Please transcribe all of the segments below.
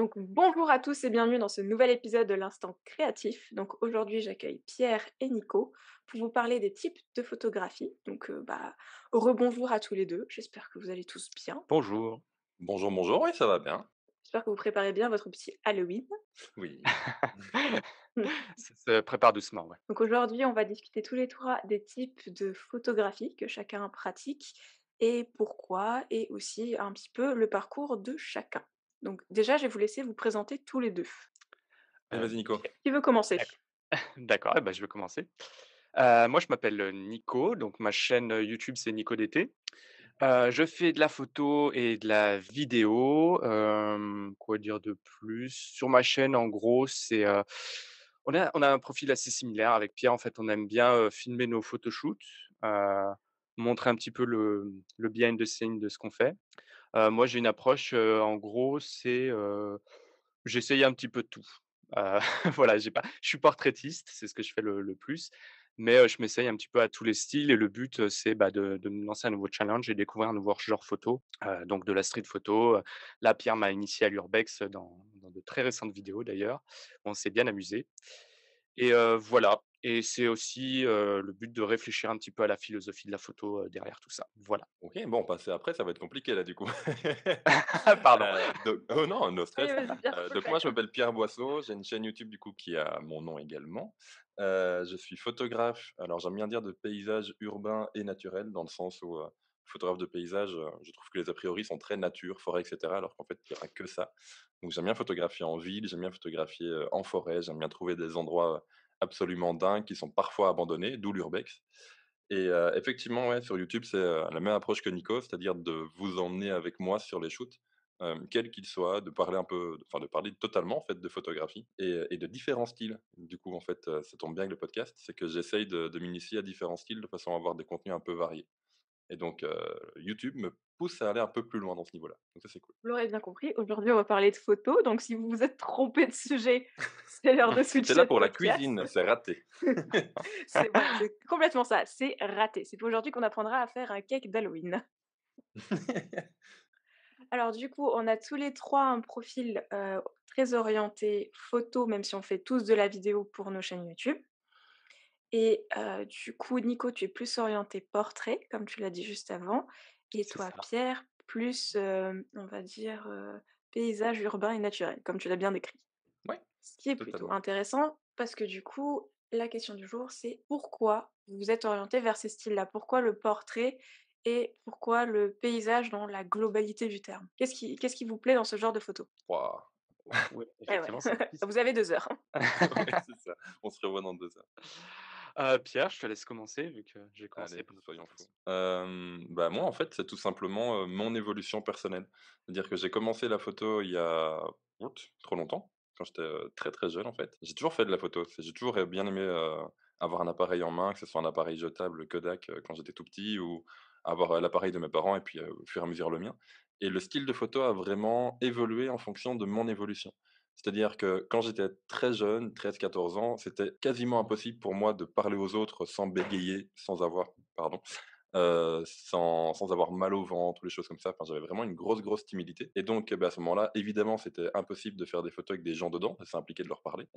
Donc bonjour à tous et bienvenue dans ce nouvel épisode de l'Instant Créatif. Donc aujourd'hui, j'accueille Pierre et Nico pour vous parler des types de photographie. Donc rebonjour à tous les deux. J'espère que vous allez tous bien. Bonjour. Bonjour, bonjour, oui, ça va bien. J'espère que vous préparez bien votre petit Halloween. Oui. Ça se prépare doucement, ouais. Donc aujourd'hui, on va discuter tous les trois des types de photographie que chacun pratique et pourquoi, et aussi un petit peu le parcours de chacun. Donc déjà, je vais vous laisser vous présenter tous les deux. Allez, vas-y, Nico. Qui veut commencer? D'acc d'accord, et bah, je vais commencer. Moi, je m'appelle, Nico, donc ma chaîne, YouTube, c'est Nico DT. Je fais de la photo et de la vidéo, quoi dire de plus? Sur ma chaîne, en gros, on a un profil assez similaire avec Pierre. En fait, on aime bien, filmer nos photoshoots, heu, montrer un petit peu le behind the scene de ce qu'on fait. Moi, j'ai une approche, en gros, j'essaye un petit peu de tout. Heu, voilà, j'ai pas je suis portraitiste, c'est ce que je fais le plus, mais je m'essaye un petit peu à tous les styles et le but, c'est, bah, de me lancer un nouveau challenge et découvrir un nouveau genre photo, donc de la street photo. Là, Pierre m'a initié à l'urbex dans de très récentes vidéos d'ailleurs. On s'est bien amusé et voilà, et c'est aussi, le but de réfléchir un petit peu à la philosophie de la photo, derrière tout ça. Voilà. OK, bon, passer après, ça va être compliqué là, du coup. Pardon. Donc oh non, no Allez, stress. vas-y, Pierre, je suis Donc moi, prête. je m'appelle Pierre Boisseau, j'ai une chaîne YouTube, du coup, qui a mon nom également. Je suis photographe, alors j'aime bien dire de paysages urbains et naturels, dans le sens où, photographe de paysage, je trouve que les a priori sont très nature, forêt et cetera, alors qu'en fait, il y aura que ça. Donc j'aime bien photographier en ville, j'aime bien photographier, en forêt, j'aime bien trouver des endroits, absolument dingues qui sont parfois abandonnés, d'où l'urbex. Et effectivement, ouais, sur YouTube, c'est, la même approche que Nico, c'est-à-dire de vous emmener avec moi sur les shoots, quels qu'ils soient, de parler un peu enfin, de parler totalement, en fait, de photographie et de différents styles. Du coup, en fait, ça tombe bien avec le podcast, c'est que j'essaye de m'initier à différents styles de façon à avoir des contenus un peu variés et donc YouTube me pousse à aller un peu plus loin dans ce niveau-là, donc ça, c'est cool. Vous l'aurez bien compris, aujourd'hui, on va parler de photos, donc si vous vous êtes trompé de sujet, c'est l'heure de C'était là switcher de pour la podcast. cuisine, c'est raté. C'est voilà, c'est complètement ça, c'est raté. C'est pour aujourd'hui qu'on apprendra à faire un cake d'Halloween. Alors du coup, on a tous les 3 un profil, très orienté photo, même si on fait tous de la vidéo pour nos chaînes YouTube et du coup, Nico, tu es plus orienté portrait, comme tu l'as dit juste avant et C'est toi, ça. Pierre, plus, on va dire, paysage urbain et naturel, comme tu l'as bien décrit. Ouais, Ce qui est plutôt totalement. intéressant parce que du coup, la question du jour, c'est pourquoi vous vous êtes orienté vers ces styles-là? Pourquoi le portrait et pourquoi le paysage dans la globalité du terme? Qu'est-ce qui vous plaît dans ce genre de photo? Waouh! Oui, Eh ouais, effectivement, c'est difficile. vous avez 2 heures. Ouais, c'est ça. On se revoit dans 2 heures. Pierre, je te laisse commencer vu que j'ai commencé Allez, par la soyons fous. présentation. Bah, moi, en fait, c'est tout simplement, mon évolution personnelle. C'est-à-dire que j'ai commencé la photo il y a trop longtemps, quand j'étais, très, très jeune, en fait. J'ai toujours fait de la photo, j'ai toujours, bien aimé, avoir un appareil en main, que ce soit un appareil jetable Kodak, quand j'étais tout petit ou avoir, l'appareil de mes parents et puis, au fur et à mesure le mien et le style de photo a vraiment évolué en fonction de mon évolution. C'est-à-dire que quand j'étais très jeune, 13, 14 ans, c'était quasiment impossible pour moi de parler aux autres sans bégayer, sans avoir pardon, sans avoir mal au ventre ou des choses comme ça. Enfin, j'avais vraiment une grosse, grosse timidité et donc, bah, à ce moment-là, évidemment, c'était impossible de faire des photos avec des gens dedans, ça impliquait de leur parler,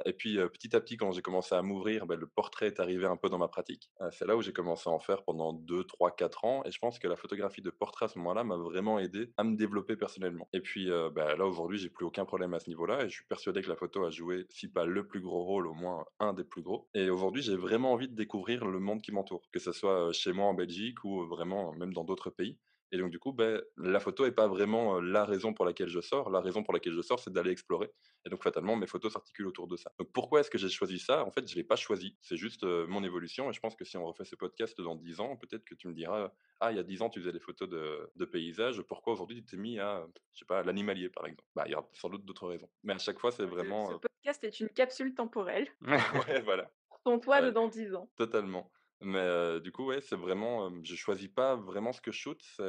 et puis, petit à petit, quand j'ai commencé à m'ouvrir, bah, le portrait est arrivé un peu dans ma pratique. C'est là où j'ai commencé à en faire pendant 2, 3, 4 ans et je pense que la photographie de portrait à ce moment-là m'a vraiment aidé à me développer personnellement et puis, bah, là, aujourd'hui, j'ai plus aucun problème à ce niveau-là et je suis persuadé que la photo a joué, si pas le plus gros rôle, au moins un des plus gros et aujourd'hui, j'ai vraiment envie de découvrir le monde qui m'entoure, que ce soit, chez moi en Belgique ou, vraiment, même dans d'autres pays et donc du coup, beh, la photo est pas vraiment, la raison pour laquelle je sors. La raison pour laquelle je sors, c'est d'aller explorer et donc fatalement, mes photos s'articulent autour de ça. Donc pourquoi est-ce que j'ai choisi ça? En fait, je l'ai pas choisi. C'est juste, mon évolution et je pense que si on refait ce podcast dans 10 ans, peut-être que tu me diras: «Ah, il y a 10 ans, tu faisais des photos de paysages. Pourquoi aujourd'hui tu t'es mis à, je sais pas, à l'animalier?» par exemple. Bah, il y aura sans doute d'autres raisons. Mais à chaque fois, c'est Ce vraiment, podcast est une capsule temporelle ouais, voilà, pour toi de ouais, dans 10 ans. totalement. Mais, du coup, ouais, c'est vraiment, je choisis pas vraiment ce que je shoot, c'est,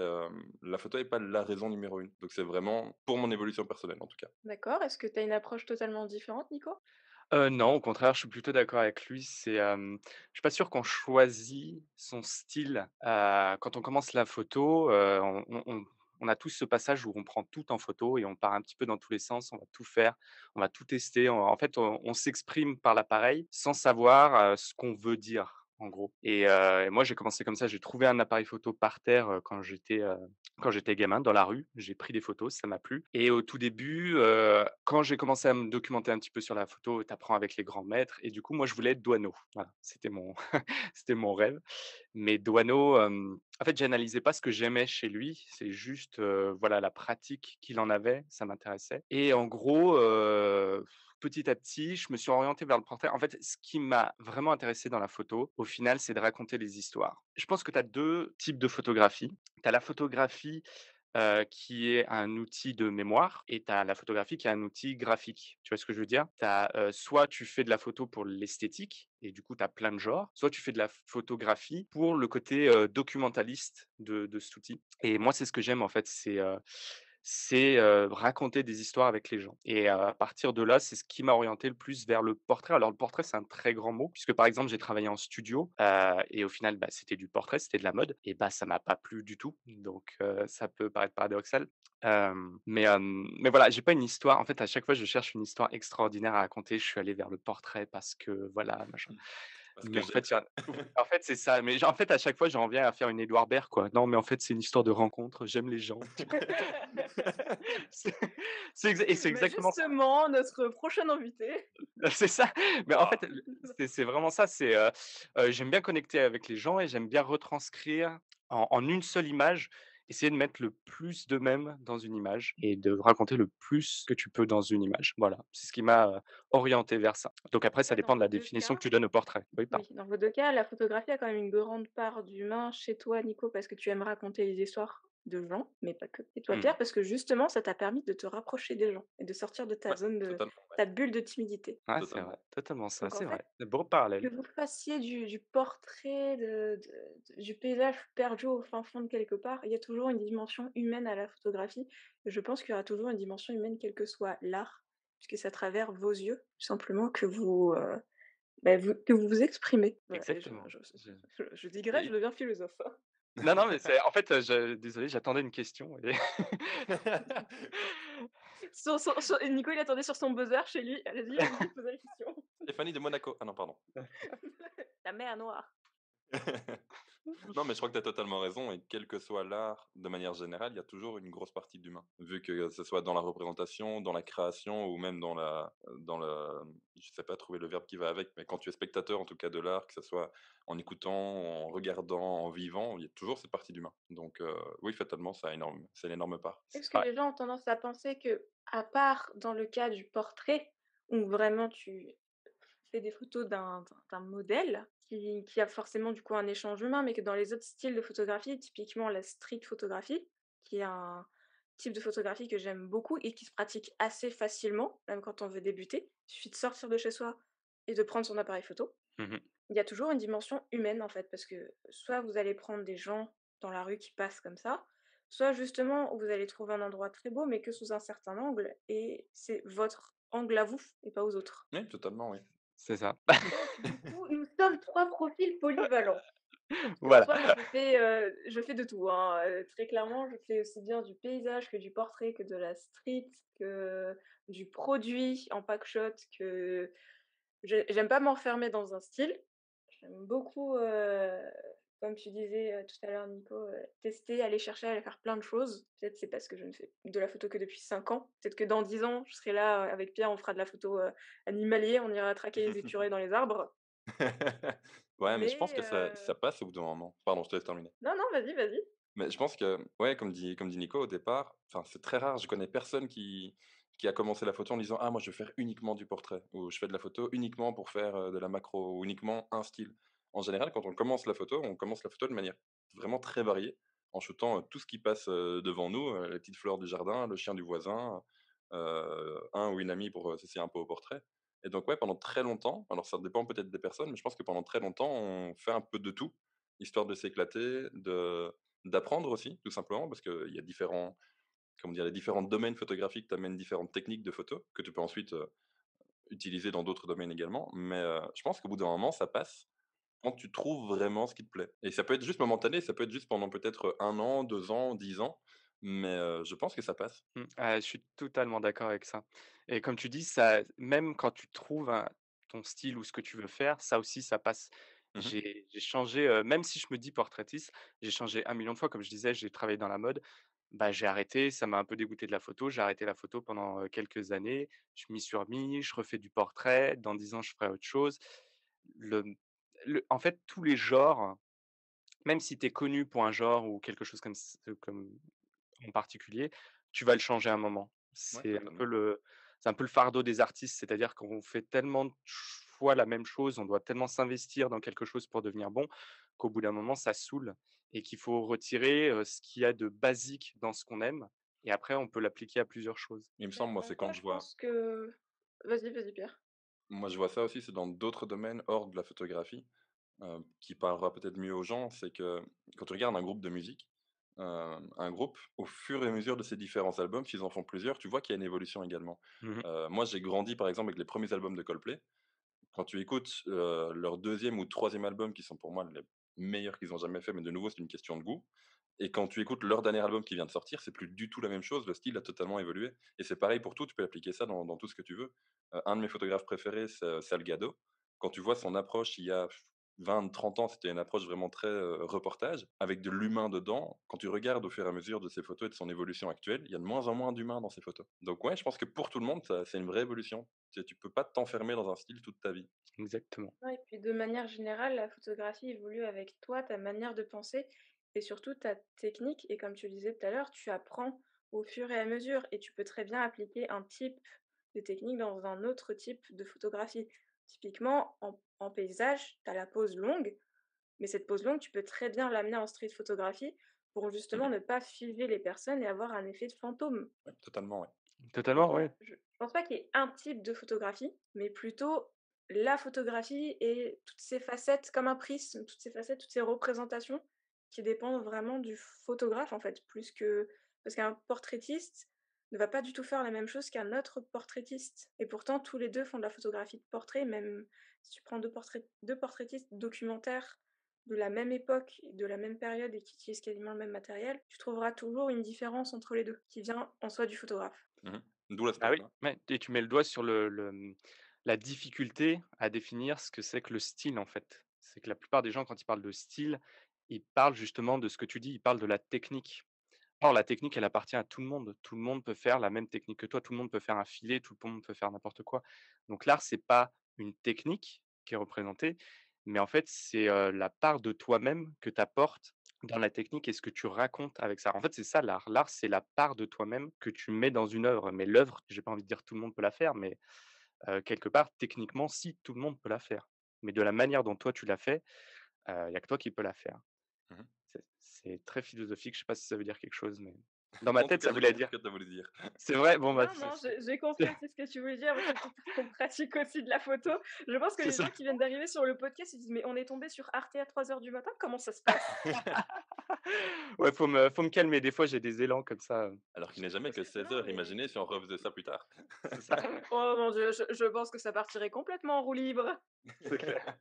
la photo est pas la raison numéro une. Donc c'est vraiment pour mon évolution personnelle, en tout cas. D'accord, est-ce que tu as une approche totalement différente, Nico? Non, au contraire, je suis plutôt d'accord avec lui. Je suis pas sûr qu'on choisit son style, quand on commence la photo, On a tous ce passage où on prend tout en photo et on part un petit peu dans tous les sens, on va tout faire, on va tout tester. En fait, on s'exprime par l'appareil sans savoir, ce qu'on veut dire, en gros. Et moi, j'ai commencé comme ça. J'ai trouvé un appareil photo par terre, quand j'étais gamin dans la rue. J'ai pris des photos, ça m'a plu et au tout début, quand j'ai commencé à me documenter un petit peu sur la photo, tu apprends avec les grands maîtres et du coup, moi, je voulais être douaneau. Voilà, c'était mon c'était mon rêve. Mais douaneau, en fait, j'analysais pas ce que j'aimais chez lui, c'est juste, voilà, la pratique qu'il en avait, ça m'intéressait et en gros, petit à petit, je me suis orienté vers le portrait. En fait, ce qui m'a vraiment intéressé dans la photo, au final, c'est de raconter des histoires. Je pense que tu as 2 types de photographie. Tu as la photographie, qui est un outil de mémoire et tu as la photographie qui est un outil graphique. Tu vois ce que je veux dire? Soit tu fais de la photo pour l'esthétique et du coup tu as plein de genres, soit tu fais de la photographie pour le côté, documentaliste de cet outil et moi c'est ce que j'aime en fait, raconter des histoires avec les gens et à partir de là, c'est ce qui m'a orienté le plus vers le portrait. Alors le portrait, c'est un très grand mot puisque, par exemple, j'ai travaillé en studio, et au final, bah, c'était du portrait, c'était de la mode et bah, ça m'a pas plu du tout donc ça peut paraître paradoxal, mais voilà, j'ai pas une histoire en fait, à chaque fois, je cherche une histoire extraordinaire à raconter. Je suis allé vers le portrait parce que voilà, machin. Parce Mais que en j'aime. fait, il y a en fait, c'est ça, mais en fait, à chaque fois, j'en viens à faire une Édouard Baird, quoi. Non, mais en fait, c'est une histoire de rencontre, j'aime les gens. C'est c'est Mais exactement ça. justement, notre prochain invité. C'est ça, mais en fait, Waouh! c'est vraiment ça, j'aime bien connecter avec les gens et j'aime bien retranscrire en une seule image, essayer de mettre le plus d'eux-mêmes dans une image et de raconter le plus que tu peux dans une image. Voilà, c'est ce qui m'a, orienté vers ça. Donc après, ça Ouais, dans dépend de la vos 2 définition cas que tu donnes au portrait. Oui, oui, pardon. dans vos 2 cas, la photographie a quand même une grande part d'humain chez toi, Nico, parce que tu aimes raconter les histoires de gens, mais pas que. Et toi, Mmh. Pierre, parce que justement, ça t'a permis de te rapprocher des gens et de sortir de ta Ouais, zone de totalement, ouais, ta bulle de timidité. Ouais, c'est vrai, totalement. totalement ça, Donc en c'est fait, vrai. Beau que parallèle. vous fassiez du portrait, du paysage perdu au fin fond de quelque part, il y a toujours une dimension humaine à la photographie et je pense qu'il y aura toujours une dimension humaine quel que soit l'art, puisque c'est à travers vos yeux, tout simplement, que vous vous exprimez. Voilà et Exactement. Je je digresse, je Et deviens philosophe, hein. non, non, mais c'est en fait, je désolé, j'attendais une question et Nico, il attendait sur son buzzer chez lui. Allez-y, allez-y, posez la question. Stéphanie de Monaco. Ah non, pardon. La mer Noire. Non, mais je crois que tu as totalement raison et quel que soit l'art, de manière générale, il y a toujours une grosse partie d'humain. Vu que ce soit dans la représentation, dans la création ou même je sais pas trouver le verbe qui va avec, mais quand tu es spectateur, en tout cas, de l'art, que ce soit en écoutant, en regardant, en vivant, il y a toujours cette partie d'humain. Donc, oui, fatalement, c'est une énorme part. Est-ce que ouais. les gens ont tendance à penser que, à part dans le cas du portrait, où vraiment tu fais des photos d'un modèle qui a forcément du coup un échange humain, mais que dans les autres styles de photographie, typiquement la street photographie, qui est un type de photographie que j'aime beaucoup et qui se pratique assez facilement, même quand on veut débuter. Il suffit de sortir de chez soi et de prendre son appareil photo. Mmh mh. Il y a toujours une dimension humaine en fait, parce que soit vous allez prendre des gens dans la rue qui passent comme ça, soit justement vous allez trouver un endroit très beau, mais que sous un certain angle, et c'est votre angle à vous et pas aux autres. Oui, totalement, oui. C'est ça. Donc du coup, nous sommes 3 profils polyvalents. Et en Voilà. soi, je fais de tout, hein, très clairement, je fais aussi bien du paysage que du portrait, que de la street, que du produit en packshot, que j'aime pas m'enfermer dans un style. J'aime beaucoup, comme tu disais, tout à l'heure Nico, tester, aller chercher, aller faire plein de choses. Peut-être c'est parce que je ne fais de la photo que depuis 5 ans. Peut-être que dans 10 ans, je serai là, avec Pierre, on fera de la photo, animalier, on ira traquer les écureuils dans les arbres. Ouais, mais je pense Mais que ça passe au bout d'un moment. Pardon, je te laisse terminer. non, non, vas-y, vas-y. Mais je pense que, ouais, comme dit Nico au départ, enfin, c'est très rare, je connais personne qui a commencé la photo en disant: «Ah moi je vais faire uniquement du portrait» ou «Je fais de la photo uniquement pour faire, de la macro» ou uniquement un style. En général, quand on commence la photo de manière vraiment très variée, en shootant, tout ce qui passe, devant nous, les petites fleurs du jardin, le chien du voisin, un ou une amie pour, s'essayer un peu au portrait et donc ouais, pendant très longtemps, alors ça dépend peut-être des personnes, mais je pense que pendant très longtemps, on fait un peu de tout, histoire de s'éclater, d'apprendre aussi, tout simplement, parce qu'il y a différents, comment dire, les différents domaines photographiques t'amènent différentes techniques de photo que tu peux ensuite utiliser dans d'autres domaines également. Mais je pense qu'au bout d'un moment, ça passe quand tu trouves vraiment ce qui te plaît. Et ça peut être juste momentané, ça peut être juste pendant peut-être 1 an, 2 ans, 10 ans. mais je pense que ça passe. Je suis totalement d'accord avec ça et comme tu dis, ça même quand tu trouves un ton style ou ce que tu veux faire, ça aussi, ça passe. Mmh. J'ai changé, même si je me dis portraitiste, j'ai changé un million de fois. Comme je disais, j'ai travaillé dans la mode, bah, j'ai arrêté, ça m'a un peu dégoûté de la photo. J'ai arrêté la photo pendant, quelques années. Je m'y suis remis, je refais du portrait. Dans 10 ans, je ferai autre chose. Le en fait, tous les genres, même si tu es connu pour un genre ou quelque chose comme en particulier, tu vas le changer à un moment. Ouais, totalement. C'est un peu le fardeau des artistes, c'est-à-dire qu'on fait tellement de fois la même chose, on doit tellement s'investir dans quelque chose pour devenir bon, qu'au bout d'un moment ça saoule et qu'il faut retirer, ce qu'il y a de basique dans ce qu'on aime et après on peut l'appliquer à plusieurs choses. Il me Mais semble, moi, en c'est soi, quand je je vois pense que vas-y, vas-y Pierre. moi, je vois ça aussi, c'est dans d'autres domaines hors de la photographie, qui parlera peut-être mieux aux gens. C'est que quand tu regardes un groupe de musique, un groupe, au fur et à mesure de ses différents albums, s'ils en font plusieurs, tu vois qu'il y a une évolution également. Mmh. Moi, j'ai grandi, par exemple, avec les premiers albums de Coldplay. Quand tu écoutes, leur deuxième ou troisième album qui sont pour moi les meilleurs qu'ils ont jamais fait, mais de nouveau, c'est une question de goût. Et quand tu écoutes leur dernier album qui vient de sortir, c'est plus du tout la même chose, le style a totalement évolué et c'est pareil pour tout, tu peux appliquer ça dans tout ce que tu veux. Un de mes photographes préférés, c'est, Salgado. Quand tu vois son approche il y a 20-30 ans, c'était une approche vraiment très, reportage, avec de l'humain dedans. Quand tu regardes au fur et à mesure de ses photos et de son évolution actuelle, il y a de moins en moins d'humain dans ses photos. Donc ouais, je pense que pour tout le monde, ça c'est une vraie évolution. Tu peux pas t'enfermer dans un style toute ta vie. Exactement. Ouais et puis de manière générale, la photographie évolue avec toi, ta manière de penser et surtout ta technique et comme tu le disais tout à l'heure, tu apprends au fur et à mesure et tu peux très bien appliquer un type de technique dans un autre type de photographie. Typiquement, en paysage, tu as la pose longue, mais cette pose longue, tu peux très bien l'amener en street photographie pour justement Mmh. ne pas figer les personnes et avoir un effet de fantôme. Ouais, totalement, ouais. Totalement, Donc ouais, ouais. je pense pas qu'il y ait un type de photographie, mais plutôt la photographie et toutes ces facettes comme un prisme, toutes ces facettes, toutes ces représentations qui dépendent vraiment du photographe, en fait, plus que parce qu'un portraitiste ne va pas du tout faire la même chose qu'un autre portraitiste et pourtant tous les 2 font de la photographie de portrait, même si tu prends 2 portraitistes documentaires de la même époque, de la même période et qui utilisent quasiment le même matériel, tu trouveras toujours une différence entre les 2 qui vient en soi du photographe. Mmh. D'où la Ah oui, là. ouais et tu mets le doigt sur la difficulté à définir ce que c'est que le style, en fait. C'est que la plupart des gens, quand ils parlent de style, ils parlent justement de ce que tu dis, ils parlent de la technique. Or, la technique, elle appartient à tout le monde. Tout le monde peut faire la même technique que toi, tout le monde peut faire un filet, tout le monde peut faire n'importe quoi. Donc l'art, c'est pas une technique qui est représentée, mais en fait, c'est, la part de toi-même que tu apportes dans la technique et ce que tu racontes avec ça. En fait, c'est ça l'art. L'art, c'est la part de toi-même que tu mets dans une œuvre. Mais l'œuvre, j'ai pas envie de dire tout le monde peut la faire, mais, quelque part, techniquement, si, tout le monde peut la faire. Mais de la manière dont toi tu l'as fait, il y a que toi qui peux la faire. Mmh. C'est très philosophique, je sais pas si ça veut dire quelque chose, mais dans ma En tout tête, cas, ça j'ai voulait compris ce dire que tu as voulu dire. c'est vrai? Bon, bah, Non, non, j'ai compris aussi ce que tu voulais dire, mais surtout parce qu'on pratique aussi de la photo. Je pense que c'est les ça. gens qui viennent d'arriver sur le podcast, ils disent: «Mais on est tombé sur Arte à 3 heures du matin, comment ça se passe?» Ouais, faut me calmer, des fois j'ai des élans comme ça, Alors qu'il n'est jamais Parce que que non, 16 heures. mais Imaginez si on refaisait ça plus tard. c'est ça, oh mon Dieu, je pense que ça partirait complètement en roue libre. c'est clair.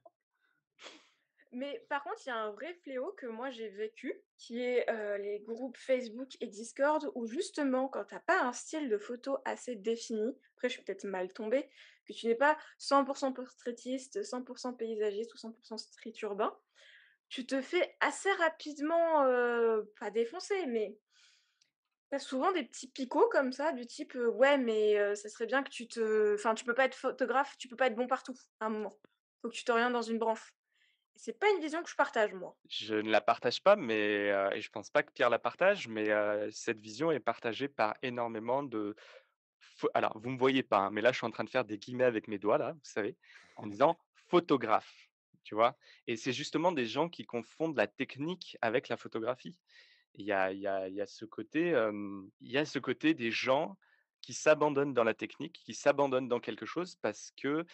Mais par contre, il y a un vrai fléau que moi j'ai vécu, qui est, les groupes Facebook et Discord où justement quand tu as pas un style de photo assez défini, après je suis peut-être mal tombée, que tu n'es pas 100 portraitiste, 100 paysagiste ou 100 street urbain, tu te fais assez rapidement, pas défoncer, mais tu as souvent des petits picots comme ça du type, «Ouais mais ça serait bien que tu te enfin tu peux pas être photographe, tu peux pas être bon partout, à un moment. Faut que tu t'orientes dans une branche». C'est pas une vision que je partage moi. Je ne la partage pas, mais et je pense pas que Pierre la partage, mais cette vision est partagée par énormément de alors vous me voyez pas, hein, mais là je suis en train de faire des guillemets avec mes doigts là, vous savez, en disant «photographe», tu vois? Et c'est justement des gens qui confondent la technique avec la photographie. Il y a ce côté, il y a ce côté des gens qui s'abandonnent dans la technique, qui s'abandonnent dans quelque chose parce que,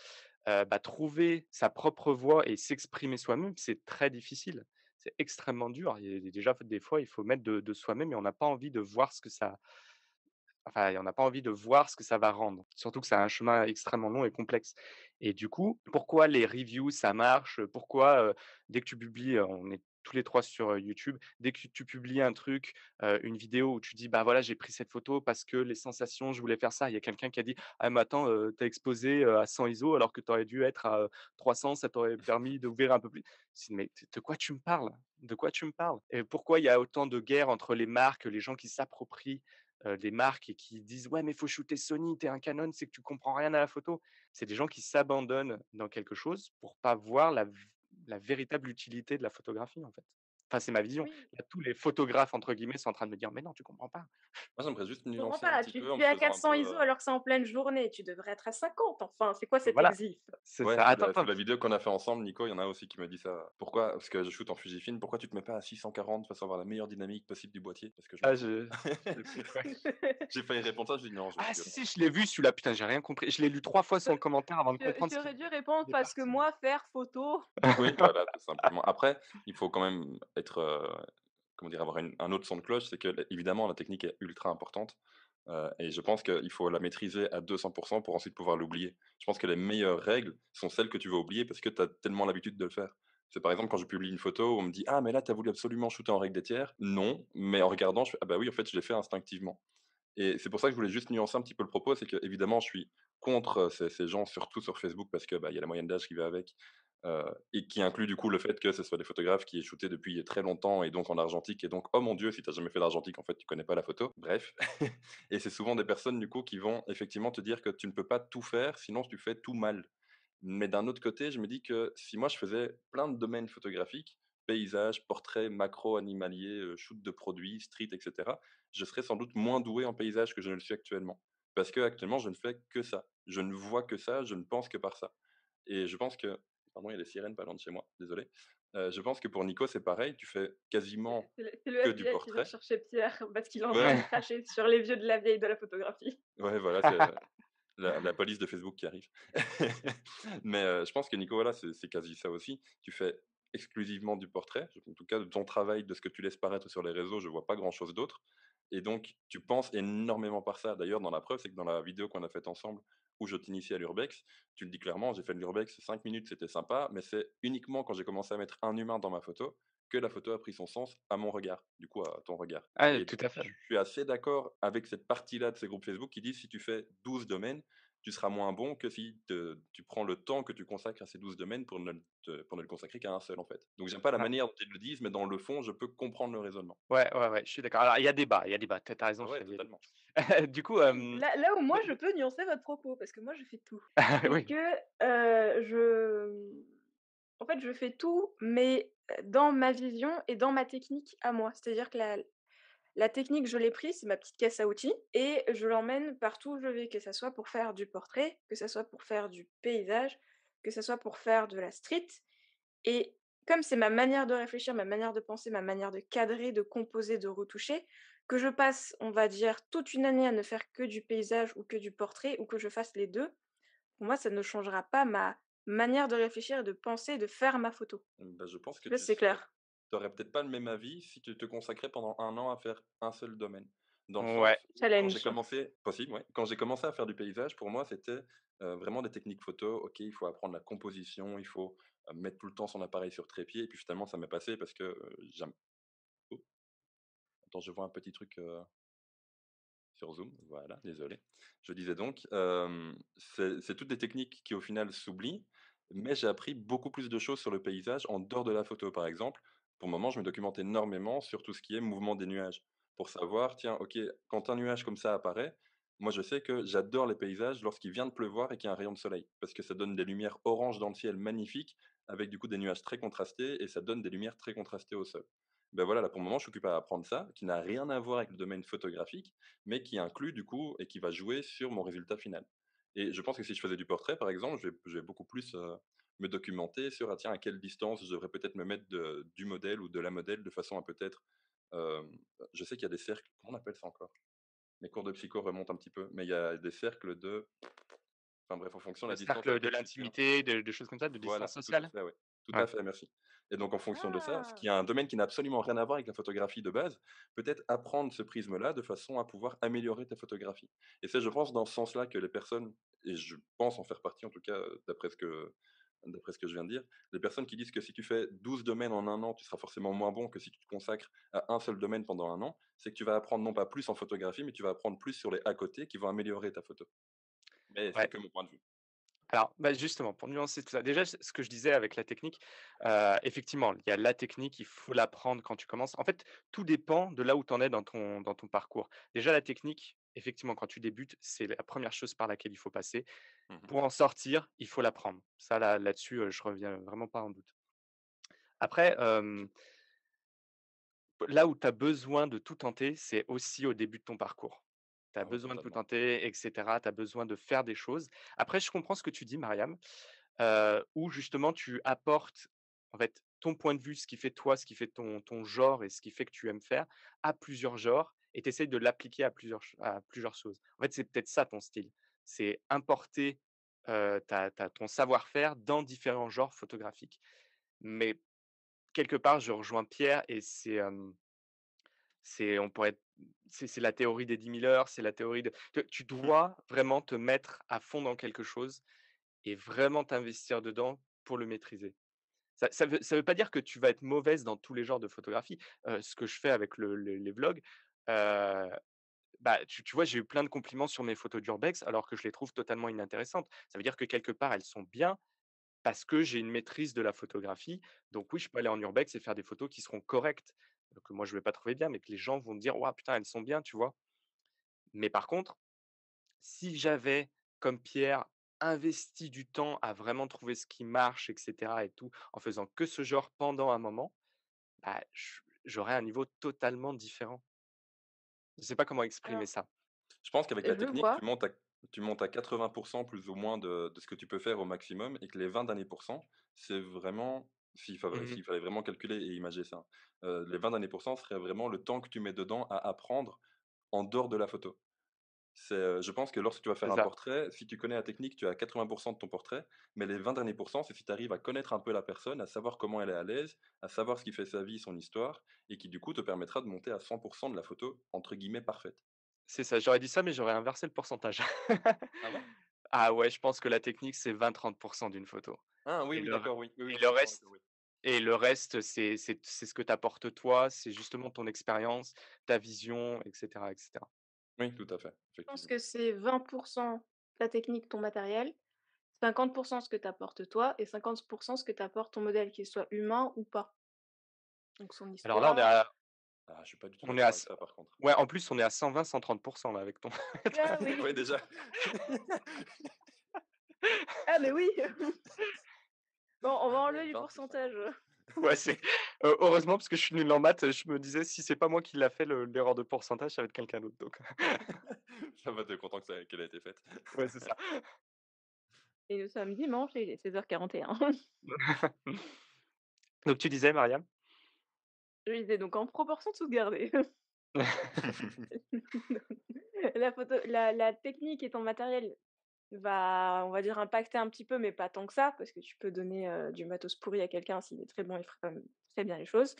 bah, trouver sa propre voix et s'exprimer soi-même, c'est très difficile. C'est extrêmement dur. Il y a déjà des fois, il faut mettre de soi-même et on n'a pas envie de voir ce que ça enfin, on n'a pas envie de voir ce que ça va rendre. Surtout que c'est un chemin extrêmement long et complexe et du coup, pourquoi les reviews ça marche? Pourquoi, dès que tu publies, on est tous les 3 sur, YouTube. Dès que tu publies un truc, une vidéo où tu dis: «Bah, voilà, j'ai pris cette photo parce que les sensations, je voulais faire ça». Il y a quelqu'un qui a dit: «Ah mais attends, tu exposé, à 100 ISO alors que tu aurais dû être à, 300, ça t'aurait permis d'ouvrir un peu plus». Je dis: «Mais de quoi tu me parles? De quoi tu me parles?» Et pourquoi il y a autant de guerre entre les marques, les gens qui s'approprient, des marques et qui disent: «Ouais, mais faut shooter Sony, tu es un Canon, c'est que tu comprends rien à la photo». C'est des gens qui s'abandonnent dans quelque chose pour pas voir la véritable utilité de la photographie, en fait. Enfin, c'est ma vision. Oui. Là, tous les «photographes» entre guillemets sont en train de me dire: «Mais non, tu comprends pas». Moi, j'aimerais juste Je comprends nuancer un pas, petit tu peu en tu te es à faisant un 400 peu, ISO alors que c'est en pleine journée, tu devrais être à 50 enfin, c'est quoi cet Voilà, exif? c'est ouais, ça. Attends, sous attends. la vidéo qu'on a fait ensemble, Nico, il y en a aussi qui me dit ça. Pourquoi? Parce que je shoot en Fujifilm, pourquoi tu te mets pas à 640 de façon à avoir la meilleure dynamique possible du boîtier? Parce que je m'en Ah, fous. ouais. J'ai failli répondre ça, je dis: «Non, je Ah rigole». si, si, je l'ai vu celui-là, putain, j'ai rien compris. Je l'ai lu 3 fois son commentaire avant de comprendre Tu ce aurais qu'il dû répondre il est parce que parti. moi, faire photo. Oui, voilà, tout simplement. Après, il faut quand même être, comment dire? Avoir un autre son de cloche, c'est que, évidemment, la technique est ultra importante, et je pense qu'il faut la maîtriser à 200 pour ensuite pouvoir l'oublier. Je pense que les meilleures règles sont celles que tu vas oublier parce que tu as tellement l'habitude de le faire. C'est par exemple quand je publie une photo, on me dit: «Ah mais là, tu as voulu absolument shooter en règle des tiers». Non, mais en regardant, je fais: «Ah bah oui, en fait, je l'ai fait instinctivement». Et c'est pour ça que je voulais juste nuancer un petit peu le propos, c'est qu'évidemment, je suis contre, ces gens, surtout sur Facebook parce que, bah, il y a la moyenne d'âge qui va avec, et qui inclut du coup le fait que ce soit des photographes qui aient shooté depuis très longtemps et donc en argentique et donc, oh mon Dieu, si tu as jamais fait d'argentique, en fait, tu connais pas la photo. Bref, et c'est souvent des personnes du coup qui vont effectivement te dire que tu ne peux pas tout faire, sinon tu fais tout mal. Mais d'un autre côté, je me dis que si moi je faisais plein de domaines photographiques, paysage, portrait, macro, animalier, shoot de produits, street, et cetera, je serais sans doute moins doué en paysage que je ne le suis actuellement. Parce qu'actuellement, je ne fais que ça. Je ne vois que ça, je ne pense que par ça. Et je pense que pardon, il y a des sirènes pas loin de chez moi, désolé. Je pense que pour Nico, c'est pareil, tu fais quasiment C'est le que du FBI qui vient portrait. chercher Pierre parce qu'il est en train de Ouais, cracher sur les vieux de la vieille de la photographie. ouais, voilà, c'est la police de Facebook qui arrive. Mais je pense que Nico, voilà, c'est quasi ça aussi. Tu fais exclusivement du portrait. En tout cas, de ton travail, de ce que tu laisses paraître sur les réseaux, je vois pas grand-chose d'autre. Et donc, tu penses énormément par ça. D'ailleurs, dans la preuve, c'est que dans la vidéo qu'on a faite ensemble, où je t'initie à l'urbex, tu le dis clairement, j'ai fait de l'urbex 5 minutes, c'était sympa, mais c'est uniquement quand j'ai commencé à mettre un humain dans ma photo que la photo a pris son sens à mon regard, du coup à ton regard. Ah, Et tout donc, à fait. je suis assez d'accord avec cette partie-là de ces groupes Facebook qui disent si tu fais 12 domaines, tu seras moins bon que si tu prends le temps que tu consacres à ces 12 domaines pour ne le consacrer qu'à un seul, en fait. Donc j'aime pas la Ouais. manière dont ils le disent, mais dans le fond, je peux comprendre le raisonnement. Ouais, ouais, ouais, je suis d'accord. Alors il y a débat, tu as raison, Ah ouais, il y a débat. totalement. Du coup, Oui, là où moi Mais je peux nuancer votre propos, parce que moi je fais tout. C'est oui. que, en fait, je fais tout, mais, dans ma vision et dans ma technique à moi. C'est-à-dire que la technique, je l'ai prise, c'est ma petite caisse à outils et je l'emmène partout où je vais, que ça soit pour faire du portrait, que ça soit pour faire du paysage, que ça soit pour faire de la street et comme c'est ma manière de réfléchir, ma manière de penser, ma manière de cadrer, de composer, de retoucher, que je passe, on va dire, toute une année à ne faire que du paysage ou que du portrait ou que je fasse les 2, pour moi, ça ne changera pas ma manière de réfléchir et de penser, de faire ma photo. bah, je pense Je que sais pas tu si c'est serais clair? peut-être pas le même avis si tu te consacrais pendant un an à faire un seul domaine. Dans le Ouais. sens où quand j'ai Challenge. commencé possible, ouais, quand j'ai commencé à faire du paysage, pour moi, c'était, vraiment des techniques photo. OK, il faut apprendre la composition, il faut, mettre tout le temps son appareil sur trépied et puis finalement ça m'est passé parce que, j'aime oh, attends, je vois un petit truc, sur Zoom, voilà, désolé. Je disais donc, c'est toutes des techniques qui au final s'oublient, mais j'ai appris beaucoup plus de choses sur le paysage en dehors de la photo. Par exemple, pour le moment, je me documente énormément sur tout ce qui est mouvement des nuages, pour savoir, tiens, OK, quand un nuage comme ça apparaît, moi je sais que j'adore les paysages lorsqu'il vient de pleuvoir et qu'il y a un rayon de soleil, parce que ça donne des lumières oranges dans le ciel magnifiques, avec du coup des nuages très contrastés, et ça donne des lumières très contrastées au sol. Ben voilà, là pour le moment, je suis occupé à apprendre ça, qui n'a rien à voir avec le domaine photographique, mais qui inclut du coup et qui va jouer sur mon résultat final. Et je pense que si je faisais du portrait, par exemple, je vais beaucoup plus me documenter sur ah, tiens, à quelle distance je devrais peut-être me mettre du modèle ou de la modèle de façon à peut-être. euh, je sais qu'il y a des cercles, comment on appelle ça encore? Mes cours de psycho remontent un petit peu, mais il y a des cercles de. Enfin bref, en fonction de Le la distance à cercle de laquelle tu tiens. l'intimité, de choses comme ça, de distance Voilà, tout à sociale? fait, ouais. Tout Ouais. à fait, merci. Et donc en fonction de ça, ce Ah! qui est un domaine qui n'a absolument rien à voir avec la photographie de base, peut-être apprendre ce prisme-là de façon à pouvoir améliorer ta photographie. Et c'est, je pense, dans ce sens-là que les personnes, et je pense en faire partie en tout cas, d'après ce que d'après ce que je viens de dire. Les personnes qui disent que si tu fais 12 domaines en un an, tu seras forcément moins bon que si tu te consacres à un seul domaine pendant un an, c'est que tu vas apprendre non pas plus en photographie, mais tu vas apprendre plus sur les à côté qui vont améliorer ta photo. Mais c'est Ouais. que mon point de vue. Alors, bah, justement, pour nuancer tout ça, déjà, ce que je disais avec la technique, effectivement, il y a la technique, il faut l'apprendre quand tu commences. En fait, tout dépend de là où tu en es dans ton parcours. Déjà, la technique, effectivement, quand tu débutes, c'est la première chose par laquelle il faut passer. Mmh. Pour en sortir, il faut l'apprendre. Ça, là-dessus, je reviens vraiment pas en doute. Après, là où tu as besoin de tout tenter, c'est aussi au début de ton parcours. Tu as Ah ouais, besoin de tout totalement. tenter et cetera. Tu as besoin de faire des choses. Après, je comprends ce que tu dis, Mariam, où justement tu apportes, en fait, ton point de vue, ce qui fait toi, ce qui fait ton genre et ce qui fait que tu aimes faire, à plusieurs genres et tu essayes de l'appliquer à plusieurs choses. En fait, c'est peut-être ça ton style. C'est importer, ta ton savoir-faire dans différents genres photographiques. Mais quelque part, je rejoins Pierre et c'est on pourrait c'est la théorie des 10 000 heures, c'est la théorie de tu dois vraiment te mettre à fond dans quelque chose et vraiment t'investir dedans pour le maîtriser. Ça veut pas dire que tu vas être mauvaise dans tous les genres de photographie. Ce que je fais avec les vlogs, heu, bah, tu vois, j'ai eu plein de compliments sur mes photos d'urbex alors que je les trouve totalement inintéressantes. Ça veut dire que quelque part, elles sont bien parce que j'ai une maîtrise de la photographie. Donc oui, je peux aller en urbex et faire des photos qui seront correctes, que moi je vais pas trouver bien, mais que les gens vont me dire: «Waouh, putain, elles sont bien», tu vois? Mais par contre, si j'avais, comme Pierre, investi du temps à vraiment trouver ce qui marche et cetera et tout, en faisant que ce genre pendant un moment, bah, j'aurais un niveau totalement différent. Je sais pas comment exprimer Alors, ça. Je pense qu'avec la je technique, vois. tu montes à 80 plus ou moins de ce que tu peux faire au maximum et que les 20 derniers pourcents, c'est vraiment Mmh. s'il fallait vraiment calculer et imager ça, les 20 derniers pourcents seraient vraiment le temps que tu mets dedans à apprendre en dehors de la photo. Je pense que lorsque tu vas faire C'est un ça, portrait, si tu connais la technique, tu as 80 de ton portrait, mais les 20 derniers pourcents, c'est si tu arrives à connaître un peu la personne, à savoir comment elle est à l'aise, à savoir ce qui fait sa vie, son histoire et qui du coup te permettra de monter à 100 de la photo entre guillemets «parfaite». c'est ça. J'aurais dit ça, mais j'aurais inversé le pourcentage. Ah ouais? Ah ouais, je pense que la technique, c'est 20-30 d'une photo Ah oui, et oui, le re d'accord, oui. Oui, oui, et je le suis totalement d'accord, reste oui. c'est ce que t'apportes toi, c'est justement ton expérience, ta vision et cetera et cetera. Oui, tout à fait, Je pense effectivement. que c'est 20 ta technique, ton matériel, 50 ce que t'apportes toi et 50 ce que t'apporte ton modèle, qu'il soit humain ou pas. Donc son Alors là, histoire. Ah, je suis pas du tout on est à d'accord avec c ça par contre. ouais, en plus, on est à 120-130 là avec ton Ah oui! Oui, déjà. Ah mais oui! Bon, on va Ah ouais, enlever du 20 plus pourcentage. 50. ouais, heureusement parce que je suis nul en maths, je me disais: «Si c'est pas moi qui l'a fait l'erreur de pourcentage, ça va être quelqu'un d'autre», donc Ça va, tu content que ça qu'elle a été faite. ouais, c'est ça. Et nous sommes dimanche et il est 16h41. Donc tu disais, Mariam? Je disais donc en proportion tout garder. La technique et ton matériel va, on va dire, impacter un petit peu, mais pas tant que ça, parce que tu peux donner, du matos pourri à quelqu'un, s'il est très bon, il fera quand même très bien les choses.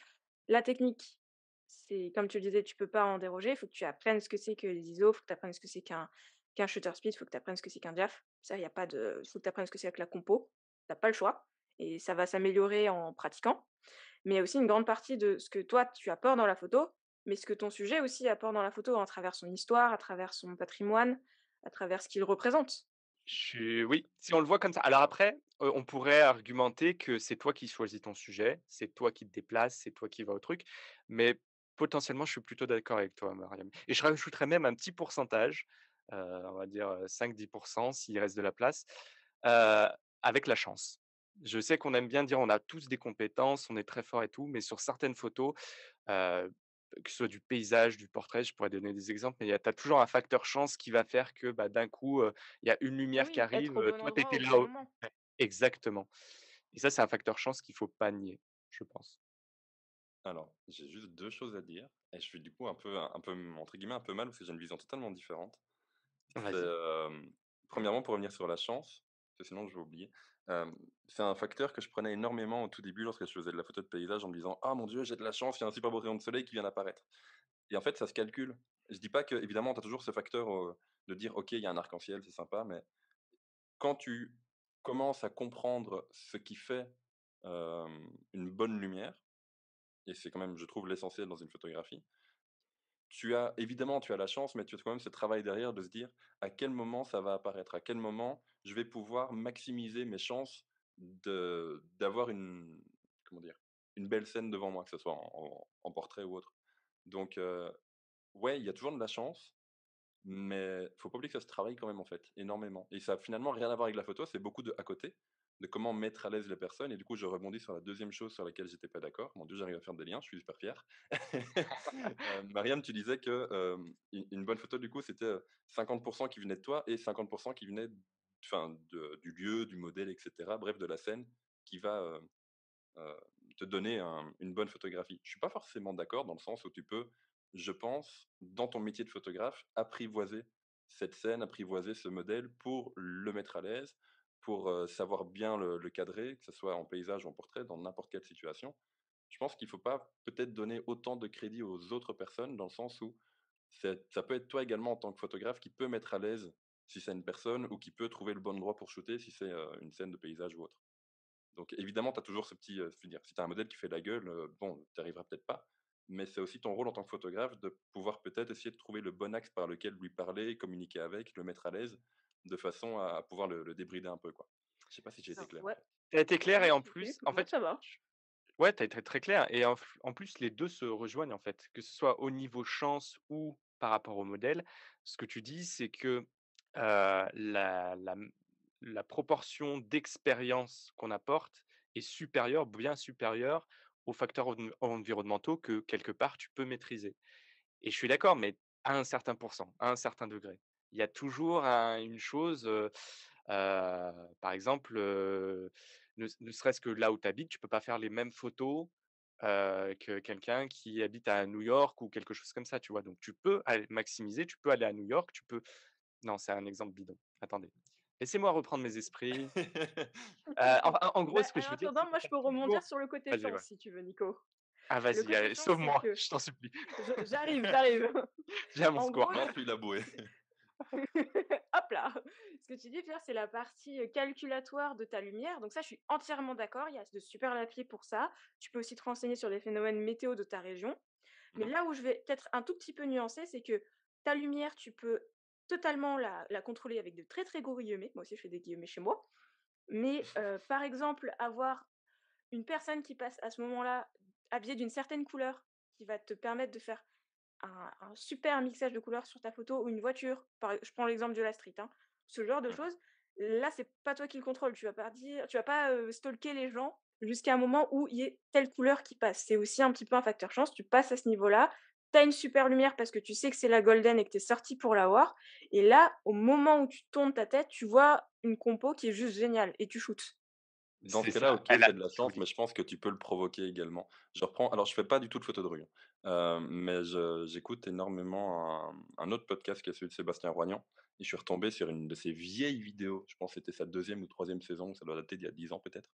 La technique, c'est comme tu le disais, tu peux pas en déroger, il faut que tu apprennes ce que c'est que les ISO, il faut que tu apprennes ce que c'est qu'un shutter speed, il faut que tu apprennes ce que c'est qu'un diaph. Ça, il y a pas de il faut que tu apprennes ce que c'est que la compo, tu as pas le choix et ça va s'améliorer en pratiquant. Mais il y a aussi une grande partie de ce que toi tu apportes dans la photo, mais ce que ton sujet aussi apporte dans la photo, à travers son histoire, à travers son patrimoine, à travers ce qu'il représente. Oui, si on le voit comme ça. Alors après, on pourrait argumenter que c'est toi qui choisis ton sujet, c'est toi qui te déplaces, c'est toi qui vas au truc, mais potentiellement, je suis plutôt d'accord avec toi, Mariam et je rajouterais même un petit pourcentage, on va dire, 5-10 s'il reste de la place, heu, avec la chance. Je sais qu'on aime bien dire: «On a tous des compétences, on est très fort et tout», mais sur certaines photos, Heu, que ce soit du paysage, du portrait, je pourrais donner des exemples, mais tu as toujours un facteur chance qui va faire que, bah, d'un coup, il y a une lumière qui Oui, être arrive, au bon toi tu endroit étais au bon là au moment. ouais, exactement et ça, c'est un facteur chance qu'il faut pas nier, je pense. Alors, j'ai juste 2 choses à dire et je suis du coup un peu, entre guillemets, «un peu mal» parce que j'ai une vision totalement différente. C'est, Vas-y. 1°, pour revenir sur la chance, parce que sinon je vais oublier, hem, c'est un facteur que je prenais énormément au tout début lorsque je faisais de la photo de paysage en me disant: «Ah mon Dieu, j'ai de la chance, il y a un super beau rayon de soleil qui vient d'apparaître» et en fait, ça se calcule. Je dis pas que évidemment, tu as toujours ce facteur, de dire: «OK, il y a un arc-en-ciel, c'est sympa», mais quand tu commences à comprendre ce qui fait, une bonne lumière et c'est quand même, je trouve, l'essentiel dans une photographie. Tu as la chance, mais tu as quand même ce travail derrière de se dire: «À quel moment ça va apparaître? À quel moment je vais pouvoir maximiser mes chances d'avoir une comment dire? Une belle scène devant moi», que ce soit en portrait ou autre. Donc ouais, il y a toujours de la chance, mais faut pas oublier que ça se travaille quand même, en fait, énormément et ça a finalement rien à voir avec la photo, c'est beaucoup de à côté, de comment mettre à l'aise les personnes et du coup, je rebondis sur la deuxième chose sur laquelle j'étais pas d'accord. Mon Dieu, j'arrive à faire des liens, je suis super fier. Mariam, tu disais que, une bonne photo, du coup, c'était, 50 qui venait de toi et 50 qui venait enfin, de du lieu, du modèle et cetera, bref, de la scène qui va, heu, te donner une bonne photographie. Je suis pas forcément d'accord dans le sens où tu peux, je pense, dans ton métier de photographe, apprivoiser cette scène, apprivoiser ce modèle pour le mettre à l'aise, pour, savoir bien le cadrer, que ce soit en paysage ou en portrait, dans n'importe quelle situation. Je pense qu'il faut pas peut-être donner autant de crédit aux autres personnes dans le sens où ça peut être toi également en tant que photographe qui peut mettre à l'aise si c'est une personne ou qui peut trouver le bon endroit pour shooter si c'est, une scène de paysage ou autre. Donc évidemment, tu as toujours ce petit, je veux dire, si tu as un modèle qui fait la gueule, bon, tu arriveras peut-être pas, mais c'est aussi ton rôle en tant que photographe de pouvoir peut-être essayer de trouver le bon axe par lequel lui parler, communiquer avec, le mettre à l'aise, de façon à pouvoir le débrider un peu, quoi. Je sais pas si j'ai été Alors clair, en ouais, fait. Tu as été ouais, clair et non, en si, si, plus, en moi fait, ça va. ouais, tu as été très clair et en plus les 2 se rejoignent, en fait. Que ce soit au niveau chance ou par rapport au modèle. Ce que tu dis, c'est que, la proportion d'expérience qu'on apporte est supérieure, bien supérieure aux facteurs environnementaux que quelque part tu peux maîtriser. Et je suis d'accord, mais à un certain pourcent, à un certain degré. Il y a toujours une chose, par exemple, ne serait-ce que là où tu habites, tu peux pas faire les mêmes photos, que quelqu'un qui habite à New York ou quelque chose comme ça, tu vois? Donc tu peux aller maximiser, tu peux aller à New York, tu peux non, c'est un exemple bidon. Attendez, laissez-moi reprendre mes esprits. En gros, Bah, ce que je en veux dire, attendant, c'est que moi tu je as peux rebondir toujours sur le côté vas-y, ouais. chance si tu veux, Nico. Ah Le vas-y, côté allez, chance, c'est sauve-moi, que je t'en supplie. j'arrive. J'ai à mon En secours. gros, Non, je suis la bouée. hop là! Ce que tu dis, Pierre, c'est la partie, calculatoire de ta lumière. Donc ça, je suis entièrement d'accord. Il y a de super applis pour ça. Tu peux aussi te renseigner sur les phénomènes météo de ta région. Mais Mmh. là où je vais peut-être un tout petit peu nuancer, c'est que ta lumière, tu peux totalement la contrôler avec de très, très gros guillemets. Moi aussi, je fais des guillemets chez moi. Mais, par exemple, avoir une personne qui passe à ce moment-là, habillée d'une certaine couleur, qui va te permettre de faire un super mixage de couleurs sur ta photo ou une voiture, je prends l'exemple de la street, hein. Ce genre de Mmh. choses, là, c'est pas toi qui le contrôle. Tu vas pas, stalker les gens jusqu'à un moment où il y ait telle couleur qui passe. C'est aussi un petit peu un facteur chance, tu passes à ce niveau-là. Tu as une super lumière parce que tu sais que c'est la golden et que tu es sorti pour l'avoir et là, au moment où tu tournes ta tête, tu vois une compo qui est juste géniale et tu shootes. Dans ce C'est cas-là, ça, OK, elle a c'est de la tout chance, dit. mais je pense que tu peux le provoquer également. Je reprends alors je fais pas du tout de photo de rue, hein, mais j'écoute énormément un autre podcast qui est celui de Sébastien Roignan et je suis retombé sur une de ses vieilles vidéos, je pense que c'était sa deuxième ou troisième saison, ça doit dater d'il y a 10 ans peut-être,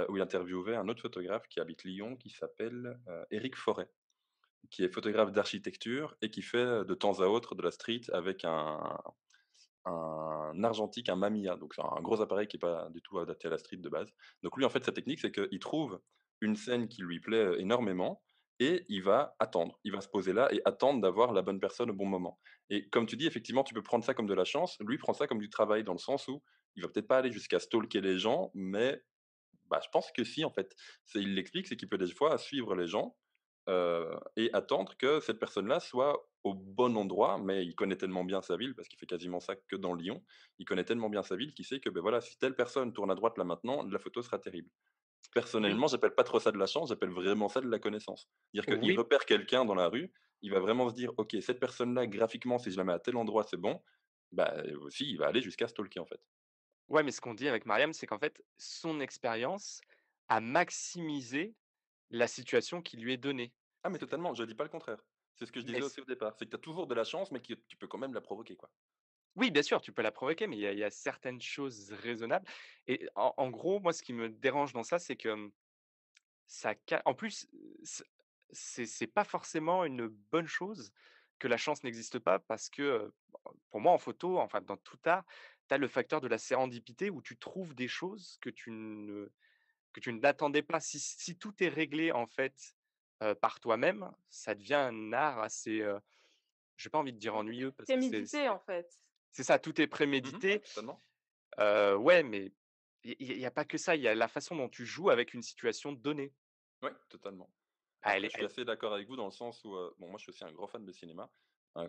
où il interviewait un autre photographe qui habite Lyon qui s'appelle, Éric Forêt, qui est photographe d'architecture et qui fait, de temps à autre de la street avec un argentique, un Mamiya, donc c'est un gros appareil qui est pas du tout adapté à la street de base. Donc lui, en fait, sa technique, c'est qu'il trouve une scène qui lui plaît, énormément et il va attendre. Il va se poser là et attendre d'avoir la bonne personne au bon moment. Et comme tu dis, effectivement, tu peux prendre ça comme de la chance. Lui, prend ça comme du travail dans le sens où il va peut-être pas aller jusqu'à stalker les gens, mais bah, je pense que si, en fait. Il l'explique, c'est qu'il peut des fois suivre les gens, et attendre que cette personne-là soit au bon endroit, mais il connaît tellement bien sa ville, parce qu'il fait quasiment ça que dans Lyon. Il connaît tellement bien sa ville qu'il sait que, ben voilà, si telle personne tourne à droite là maintenant, la photo sera terrible. Oui, Personnellement, j'appelle pas trop ça de la chance, j'appelle vraiment ça de la connaissance. Dire qu'il oui, repère quelqu'un dans la rue, il va vraiment se dire: «OK, cette personne-là, graphiquement, si je la mets à tel endroit, c'est bon». Bah, aussi, il va aller jusqu'à stalker, en fait. ouais, mais ce qu'on dit avec Mariam, c'est qu'en fait, son expérience a maximisé la situation qui lui est donnée. Ah mais totalement, je dis pas le contraire. C'est ce que je Mais disais c aussi au départ, c'est que tu as toujours de la chance, mais que tu peux quand même la provoquer, quoi. oui, bien sûr, tu peux la provoquer, mais il y a certaines choses raisonnables et en gros, moi, ce qui me dérange dans ça, c'est que, ça ca en plus, c'est pas forcément une bonne chose que la chance n'existe pas parce que, pour moi, en photo, enfin, dans tout art, as le facteur de la sérendipité où tu trouves des choses que tu n'attendais pas. Si tout est réglé, en fait, par toi-même, ça devient un art assez, j'ai pas envie de dire Tout est ennuyeux parce que prémédité, en fait. c'est ça, tout est Ouais, prémédité. totalement. Ouais, mais il y a pas que ça, il y a la façon dont tu joues avec une situation donnée. Ouais, totalement. Ah, elle Après, est je suis elle assez d'accord avec vous dans le sens où, bon, moi, je suis aussi un grand fan de cinéma.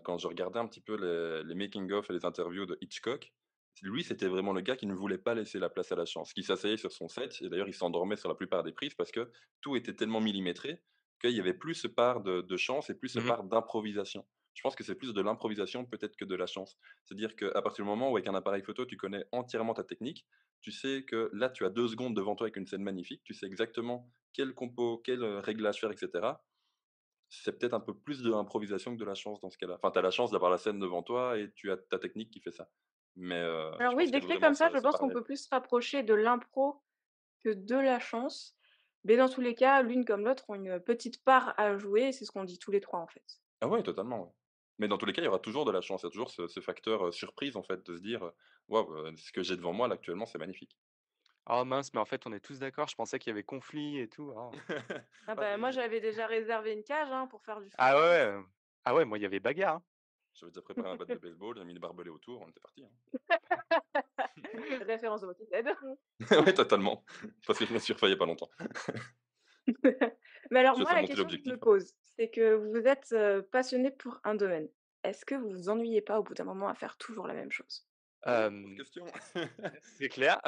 Quand je regardais un petit peu les making of et les interviews de Hitchcock, lui, c'était vraiment le gars qui ne voulait pas laisser la place à la chance, qui s'asseyait sur son set et d'ailleurs, il s'endormait sur la plupart des prises parce que tout était tellement millimétré qu'il y avait plus ce part de chance et plus ce mmh part d'improvisation. Je pense que c'est plus de l'improvisation peut-être que de la chance. C'est-à-dire qu'à partir du moment où avec un appareil photo, tu connais entièrement ta technique, tu sais que là, tu as 2 secondes devant toi avec une scène magnifique, tu sais exactement quel compo, quel, réglage faire et cetera. C'est peut-être un peu plus de l'improvisation que de la chance dans ce cas-là. Enfin, tu as la chance d'avoir la scène devant toi et tu as ta technique qui fait ça. Mais, Alors je oui, pense qu'il y a décrit vraiment comme ça, je ce pense qu'on parallèle. peut plus se rapprocher de l'impro que de la chance. Mais dans tous les cas, l'une comme l'autre ont une petite part à jouer, c'est ce qu'on dit tous les 3 en fait. Ah ouais, totalement, ouais. Mais dans tous les cas, il y aura toujours de la chance. Il y a toujours ce facteur, surprise, en fait, de se dire, «Waouh, ce que j'ai devant moi, là, actuellement, c'est magnifique». Oh mince, mais en fait, on est tous d'accord, je pensais qu'il y avait conflit et tout, oh. Ah Ah bah, moi mais j'avais déjà réservé une cage, hein, pour faire du Ah ouais, foot. ouais, ah ouais, moi, il y avait bagarre, hein. j'avais déjà préparé un bat de baseball, j'avais mis le barbelé autour, on était parti, hein. Référence de Walking Dead. Ouais, totalement. Parce que je me suis refailli il y a pas longtemps. Mais alors Je moi, sais la monter question que je me l'objectif, hein. pose, c'est que vous êtes, passionné pour un domaine. Est-ce que vous vous ennuyez pas au bout d'un moment à faire toujours la même chose? Oh, grosse Hem, question. c'est clair,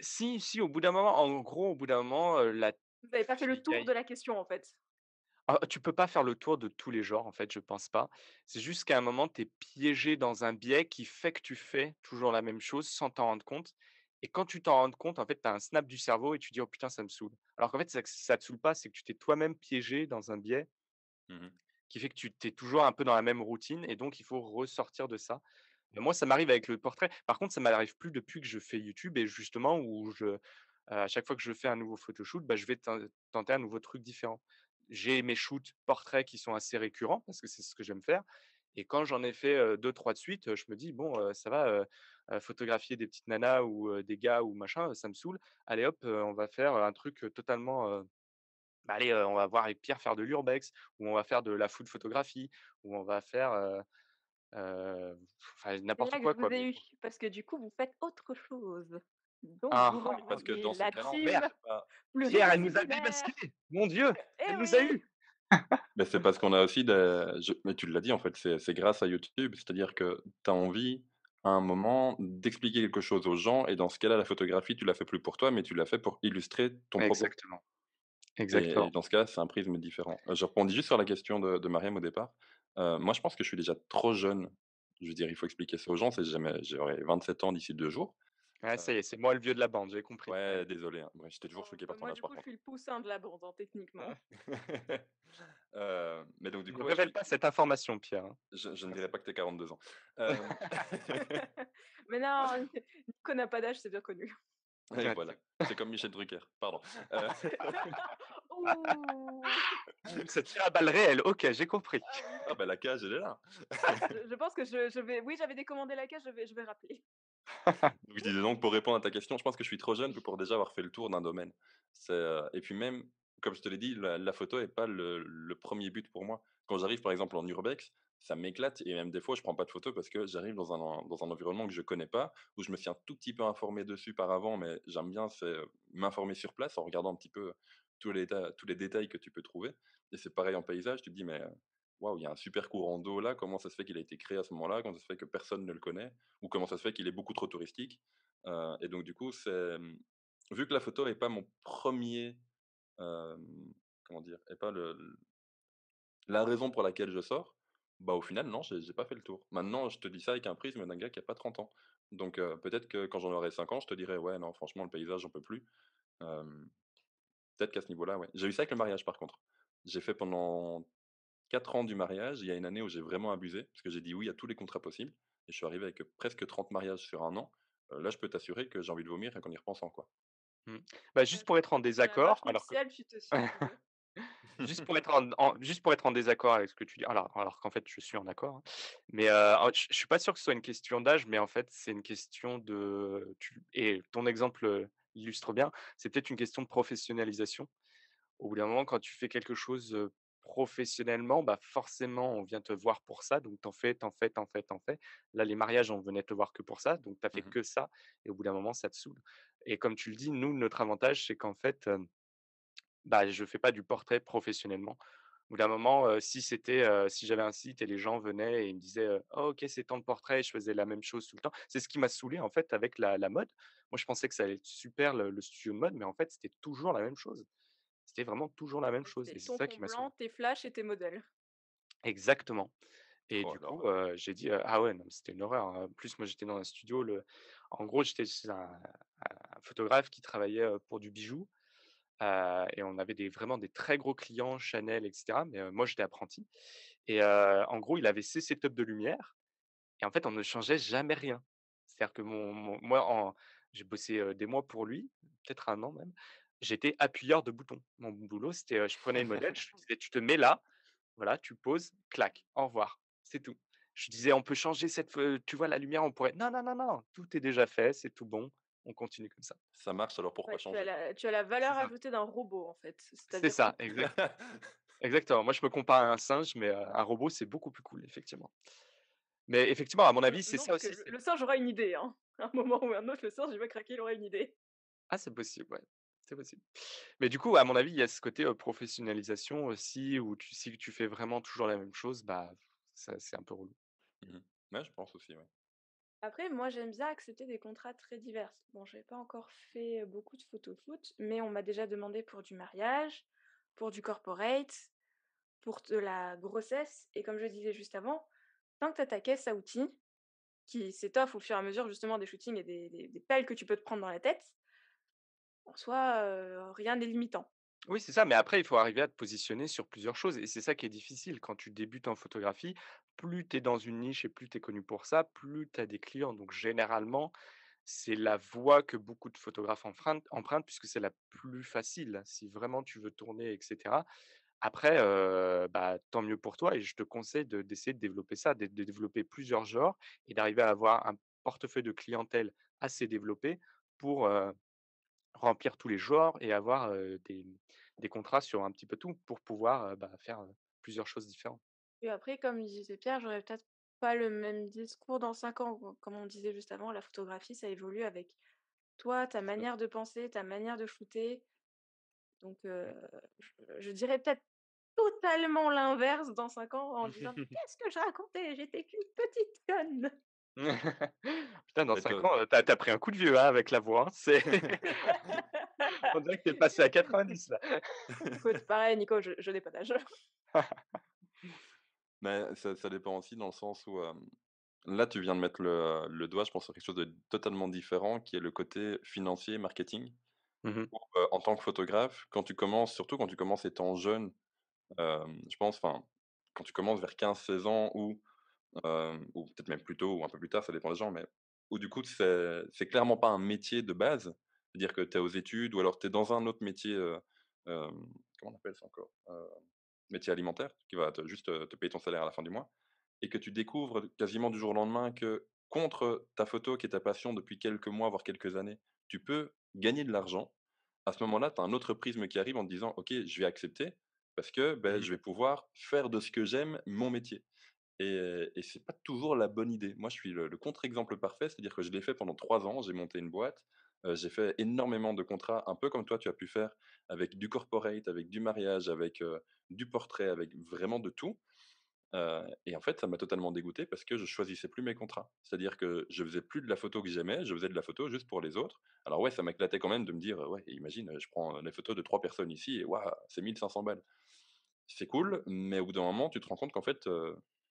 si, au bout d'un moment, en gros, au bout d'un moment, la Vous avez pas fait le il y a tour de la question en fait? tu peux pas faire le tour de tous les genres, en fait, je pense pas. C'est juste qu'à un moment, tu es piégé dans un biais qui fait que tu fais toujours la même chose sans t'en rendre compte et quand tu t'en rends compte, en fait, tu as un snap du cerveau et tu dis: «Oh putain, ça me saoule». Alors qu'en fait, ça te saoule pas, c'est que tu t'es toi-même piégé dans un biais Mmh mh. qui fait que tu es toujours un peu dans la même routine et donc il faut ressortir de ça. Moi, ça m'arrive avec le portrait. Par contre, ça m'arrive plus depuis que je fais YouTube et justement où à chaque fois que je fais un nouveau photoshoot, bah, je vais tenter un nouveau truc différent. J'ai mes shoots portraits qui sont assez récurrents parce que c'est ce que j'aime faire et quand j'en ai fait, 2-3 de suite, je me dis: «Bon, ça va, photographier des petites nanas ou, des gars ou machin, ça me saoule. Allez hop, on va faire, un truc, totalement, bah, allez, on va voir avec Pierre faire de l'urbex ou on va faire de la food photographie ou on va faire, enfin C'est n'importe là que quoi, je quoi, vous ai mais eu, parce que du coup, vous faites autre chose. Donc ah vous ah! Oui, parce que rejoignez dans ces la cas-là, en fait, team Pierre! c'est pas Pierre, elle nous a pluridisciplinaire. démasqués! Mon Dieu! Eh Elle nous a oui! eus! mais c'est parce qu'on a aussi des mais tu l'as dit, en fait, c'est grâce à YouTube. C'est-à-dire que tu as envie, à un moment, d'expliquer quelque chose aux gens et dans ce cas-là, la photographie, tu l'as fait plus pour toi, mais tu l'as fait pour illustrer ton propos Exactement, et exactement. dans ce cas, c'est un prisme différent. Je rebondis juste sur la question de Mariam au départ. Moi, je pense que je suis déjà trop jeune. Je veux dire, il faut expliquer ça aux gens, c'est jamais j'aurai 27 ans d'ici 2 jours. Ouais, Heu, ça y est, c'est moi le vieux de la bande, j'ai compris. Ouais. ouais, désolé, hein. Ouais, j'étais toujours Oh, choqué bah, par ton moi, âge, du par coup, je contre. suis le poussin de la bande, hein, techniquement. Mais donc du Ne coup, ouais, révèle pas cette information, Pierre, hein. je ne dirais Merci. pas que tu as 42 ans. Hem, Mais non, Nico n'a pas d'âge, c'est bien connu. et Ouais, voilà, c'est comme Michel Drucker, pardon. Heu, Ouh! ouh, ça tire à balles réelles, OK, j'ai compris. Ah oui. ah bah, la cage, elle est là. Je pense que je vais oui, j'avais décommandé la cage, je vais rappeler. Donc je disais donc pour répondre à ta question, je pense que je suis trop jeune que pour déjà avoir fait le tour d'un domaine. Et puis même, comme je te l'ai dit, la photo est pas le 1er but pour moi. Quand j'arrive par exemple en urbex, ça m'éclate et même des fois je prends pas de photos parce que j'arrive dans un environnement que je connais pas, où je me suis un tout petit peu informé dessus par avant, mais j'aime bien m'informer sur place en regardant un petit peu tous les détails que tu peux trouver et c'est pareil en paysage, tu te dis: «Mais, waouh, il y a un super courant d'eau là, comment ça se fait qu'il a été créé à ce moment-là? Comment ça se fait que personne ne le connaît?» ou comment ça se fait qu'il est beaucoup trop touristique. Et donc du coup, vu que la photo est pas mon premier, er comment dire? Est pas la raison pour laquelle je sors, bah, au final non, j'ai pas fait le tour. Maintenant, je te dis ça avec un prisme d'un gars qui a pas 30 ans. Donc peut-être que quand j'en aurai 5 ans, je te dirai: «Ouais, non, franchement, le paysage, j'en peux plus». Hem, peut-être qu'à ce niveau-là, ouais. J'ai eu ça avec le mariage, par contre. J'ai fait pendant 4 ans du mariage. Il y a une année où j'ai vraiment abusé, parce que j'ai dit oui à tous les contrats possibles et je suis arrivé avec presque 30 mariages sur un an. Là, je peux t'assurer que j'ai envie de vomir rien qu'en y repensant, quoi. Mmh. Bah, juste pour être en C'est la vache désaccord, alors que nuptiale, tu te suis trouvé. juste pour être en désaccord avec ce que tu dis, alors qu'en fait je suis en accord, hein, mais je suis pas sûr que ce soit une question d'âge, mais en fait c'est une question de et ton exemple, l'illustre bien, c'est peut-être une question de professionnalisation. Au bout d'un moment, quand tu fais quelque chose, professionnellement, bah, forcément, on vient te voir pour ça, donc t'en fais, t'en fais, t'en fais, t'en fais. Là, les mariages, on venait te voir que pour ça, donc tu as fait Mmh. que ça et au bout d'un moment, ça te saoule et comme tu le dis, nous, notre avantage, c'est qu'en fait, bah, je fais pas du portrait professionnellement. Au bout d'un moment, si j'avais un site et les gens venaient et ils me disaient, «Oh OK, c'est tant de portraits» et je faisais la même chose tout le temps. C'est ce qui m'a saoulé, en fait, avec la mode. Moi, je pensais que ça allait être super le studio de mode, mais en fait, c'était toujours la même chose. C'était vraiment toujours la même Ouais, chose c'était et c'est ton ça fond qui m'a saoulé. blanc, tes flashs et tes modèles. Exactement et Oh du la coup, horreur. j'ai dit, «Ah ouais, non, mais c'était une horreur», hein. En plus, moi, j'étais dans un studio, en gros, j'étais chez un photographe qui travaillait, pour du bijou, et on avait vraiment des très gros clients Chanel et cetera, mais moi, j'étais apprenti et en gros, il avait ses setups de lumière et en fait, on ne changeait jamais rien. C'est-à-dire que moi, j'ai bossé, des mois pour lui, peut-être un an même. J'étais appuyeur de boutons. Mon boulot, c'était, je prenais une modèle, je lui disais: «Tu te mets là, voilà, tu poses, clac, au revoir, c'est tout». Je disais: «On peut changer tu vois la lumière, on pourrait» «Non, non, non, non, tout est déjà fait, c'est tout bon, on continue comme ça». Ça marche, alors Ouais, pourquoi tu as changer? la C'est valeur ça. ajoutée d'un robot, en fait. C'est C'est-à-dire que ça, exactement. Moi, je me compare à un singe, mais un robot, c'est beaucoup plus cool, effectivement. Mais effectivement, à mon avis, c'est non, ça parce que aussi, le singe aura une idée, hein. À un moment ou un autre, le singe, il va craquer, il aura une idée. ah, c'est possible, ouais, c'est possible. Mais du coup, à mon avis, il y a ce côté, professionnalisation aussi où si tu fais vraiment toujours la même chose, bah, ça c'est un peu relou. Mmh. Ouais, je pense aussi, ouais. Après, moi, j'aime bien accepter des contrats très divers. Bon, j'ai pas encore fait beaucoup de photos foot, mais on m'a déjà demandé pour du mariage, pour du corporate, pour de la grossesse. Et comme je disais juste avant, tant que tu as ta caisse à outils, qui s'étoffe au fur et à mesure justement des shootings et des pelles que tu peux te prendre dans la tête, en soi, rien n'est limitant. Oui, c'est ça, mais après, il faut arriver à te positionner sur plusieurs choses et c'est ça qui est difficile quand tu débutes en photographie. Plus tu es dans une niche et plus tu es connu pour ça, plus tu as des clients. Donc généralement, c'est la voie que beaucoup de photographes empruntent puisque c'est la plus facile si vraiment tu veux tourner et cetera. Après, bah, tant mieux pour toi et je te conseille d'essayer de développer ça, de développer plusieurs genres et d'arriver à avoir un portefeuille de clientèle assez développé pour, remplir tous les genres et avoir, des contrats sur un petit peu tout pour pouvoir, bah, faire, plusieurs choses différentes. Et après, comme disait Pierre, j'aurais peut-être pas le même discours dans 5 ans. Comme on disait juste avant, la photographie, ça évolue avec toi, ta C'est sûr. manière de penser, ta manière de shooter. Donc, je dirais peut-être totalement l'inverse dans 5 ans en disant: «Qu'est-ce que je racontais? J'étais qu'une petite conne!» Putain, dans Mais 5 toi ans, tu as pris un coup de vieux, hein, avec la voix, hein. On dirait que tu es passé à 90 là. Écoute, pareil Nico, je n'ai pas d'âge. mais ça dépend aussi dans le sens où, là, tu viens de mettre le doigt, je pense, sur quelque chose de totalement différent, qui est le côté financier, marketing. Mmh mh. En tant que photographe, quand tu commences, surtout quand tu commences étant jeune, je pense, enfin, quand tu commences vers 15 16 ans ou peut-être même plus tôt ou un peu plus tard, ça dépend des gens, mais où du coup, c'est clairement pas un métier de base. C'est-à-dire que tu es aux études ou alors tu es dans un autre métier, comment on appelle ça encore? Métier alimentaire, qui va juste te payer ton salaire à la fin du mois et que tu découvres quasiment du jour au lendemain que contre ta photo qui est ta passion depuis quelques mois, voire quelques années, tu peux gagner de l'argent. À ce moment-là, tu as un autre prisme qui arrive en te disant: «OK, je vais accepter parce que, beh, Mmh. je vais pouvoir faire de ce que j'aime mon métier». Et c'est pas toujours la bonne idée. Moi, je suis le contre-exemple parfait, c'est-à-dire que je l'ai fait pendant 3 ans, j'ai monté une boîte, j'ai fait énormément de contrats, un peu comme toi tu as pu faire, avec du corporate, avec du mariage, avec, du portrait, avec vraiment de tout. Et en fait, ça m'a totalement dégoûté parce que je choisissais plus mes contrats. C'est-à-dire que je faisais plus de la photo que j'aimais, je faisais de la photo juste pour les autres. Alors ouais, ça m'éclatait quand même de me dire: «Ouais, imagine, je prends, les photos de 3 personnes ici et waouh, c'est 1 500 balles». C'est cool, mais au bout d'un moment, tu te rends compte qu'en fait,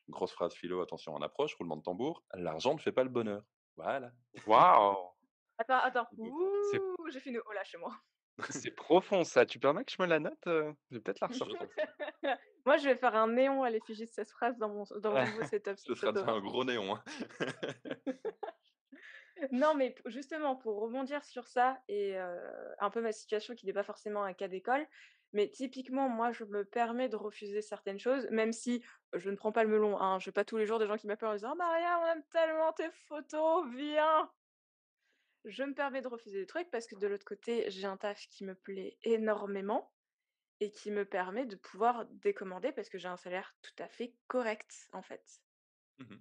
grosse phrase philo, attention, en approche, roulement de tambour, l'argent ne fait pas le bonheur. Voilà. Waouh! Attends, attends. Donc C'est Ouh, j'ai fait une hola chez moi. c'est profond ça. Tu permets que je me la note? Je vais peut-être la je ressortir. Moi, je vais faire un néon à l'effigie de cette phrase dans mon nouveau setup, ce ça sera te déjà un va? gros néon, hein. Non, mais justement, pour rebondir sur ça et un peu ma situation qui n'est pas forcément un cas d'école, Mais typiquement, moi, je me permets de refuser certaines choses, même si je ne prends pas le melon, hein. Je pas tous les jours des gens qui m'appellent en disant: «Oh Maria, on aime tellement tes photos, viens!» Je me permets de refuser des trucs parce que de l'autre côté, j'ai un taf qui me plaît énormément et qui me permet de pouvoir décommander parce que j'ai un salaire tout à fait correct, en fait. Mmh.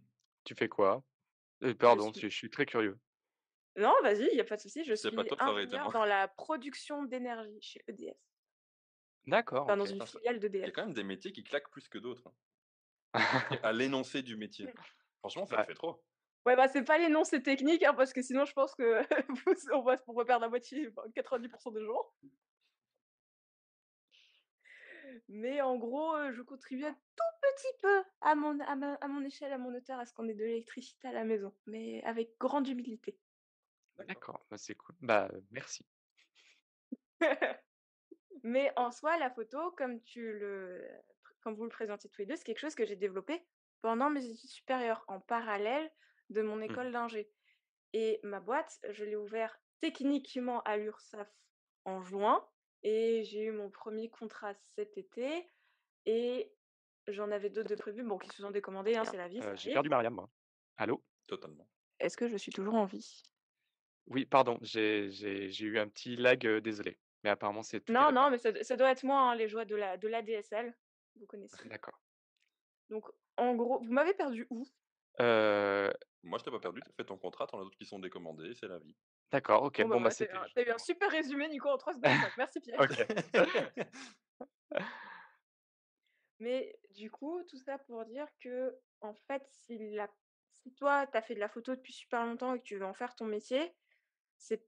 Tu fais quoi? Je Pardon, suis je suis très curieux. Non, vas-y, il y a pas de souci, je Si c'est pas suis toi, ça aurait été ingénieure moi. dans la production d'énergie chez EDF, D'accord, enfin dans OK. une Putain, ça filiale il y a d'EDF. quand même des métiers qui claquent plus que d'autres, hein. Et à l'énoncé du métier. Franchement, ça le Bah, fait trop. Ouais, bah, c'est pas les noms, c'est technique, hein, parce que sinon je pense que on va perdre la moitié, enfin 90 des gens. Mais en gros, je contribue un tout petit peu à mon échelle, à mon hauteur, à ce qu'on ait de l'électricité à la maison, mais avec grande humilité. D'accord. d'accord, bah, c'est cool. Bah, merci. Mais en soi, la photo, comme vous le présentez tous les 2, c'est quelque chose que j'ai développé pendant mes études supérieures, en parallèle de mon Mmh. école d'ingé. Et ma boîte, je l'ai ouvert techniquement à l'URSSAF en juin et j'ai eu mon premier contrat cet été et j'en avais d'autres de prévus, bon, qui se sont décommandés, hein, c'est la vie, ça J'ai arrive. perdu Mariam, moi. Allô? Totalement. Est-ce que je suis toujours en vie? Oui, pardon, j'ai eu un petit lag, désolé. Mais apparemment, c'est tout est Non, non, réparé. mais ça doit être moi, hein, les joies de l'ADSL, vous connaissez. D'accord. Donc en gros, vous m'avez perdu où? Heu, Moi, je t'ai pas perdu, tu as fait ton contrat, tu en as d'autres qui sont décommandés, c'est la vie. d'accord, OK. Bon, bah, Bon, bah, voilà, c'était tu juste eu un pour super résumé, Nico, en 3 secondes 5. Merci Pierre. OK. Mais du coup, tout ça pour dire que, en fait, si toi, tu as fait de la photo depuis super longtemps et que tu veux en faire ton métier, c'est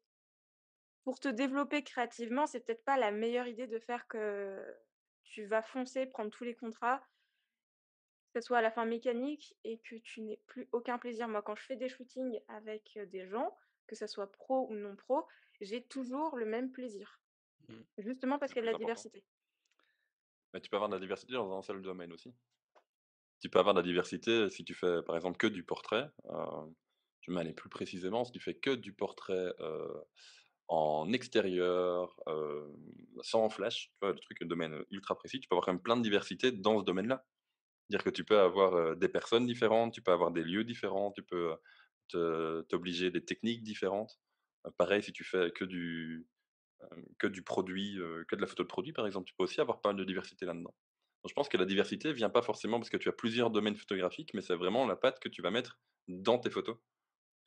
pour te développer créativement, c'est peut-être pas la meilleure idée de faire que tu vas foncer, prendre tous les contrats, que ce soit à la fin mécanique et que tu n'aies plus aucun plaisir. Moi, quand je fais des shootings avec, des gens, que ça soit pro ou non pro, j'ai toujours le même plaisir. Mmh. Justement parce C'est le qu'il y a de plus la important. diversité. Mais tu peux avoir de la diversité dans un seul domaine aussi. Tu peux avoir de la diversité si tu fais, par exemple, que du portrait. Je vais m'aller plus précisément, si tu fais que du portrait, en extérieur, sans flash, tu vois? Le truc, le domaine, ultra précis, tu peux avoir quand même plein de diversité dans ce domaine-là. Dire que tu peux avoir, des personnes différentes, tu peux avoir des lieux différents, tu peux, t'obliger des techniques différentes. Pareil si tu fais que du produit, que de la photo de produit, par exemple, tu peux aussi avoir pas mal de diversité là-dedans. Donc je pense que la diversité vient pas forcément parce que tu as plusieurs domaines photographiques, mais c'est vraiment la patte que tu vas mettre dans tes photos.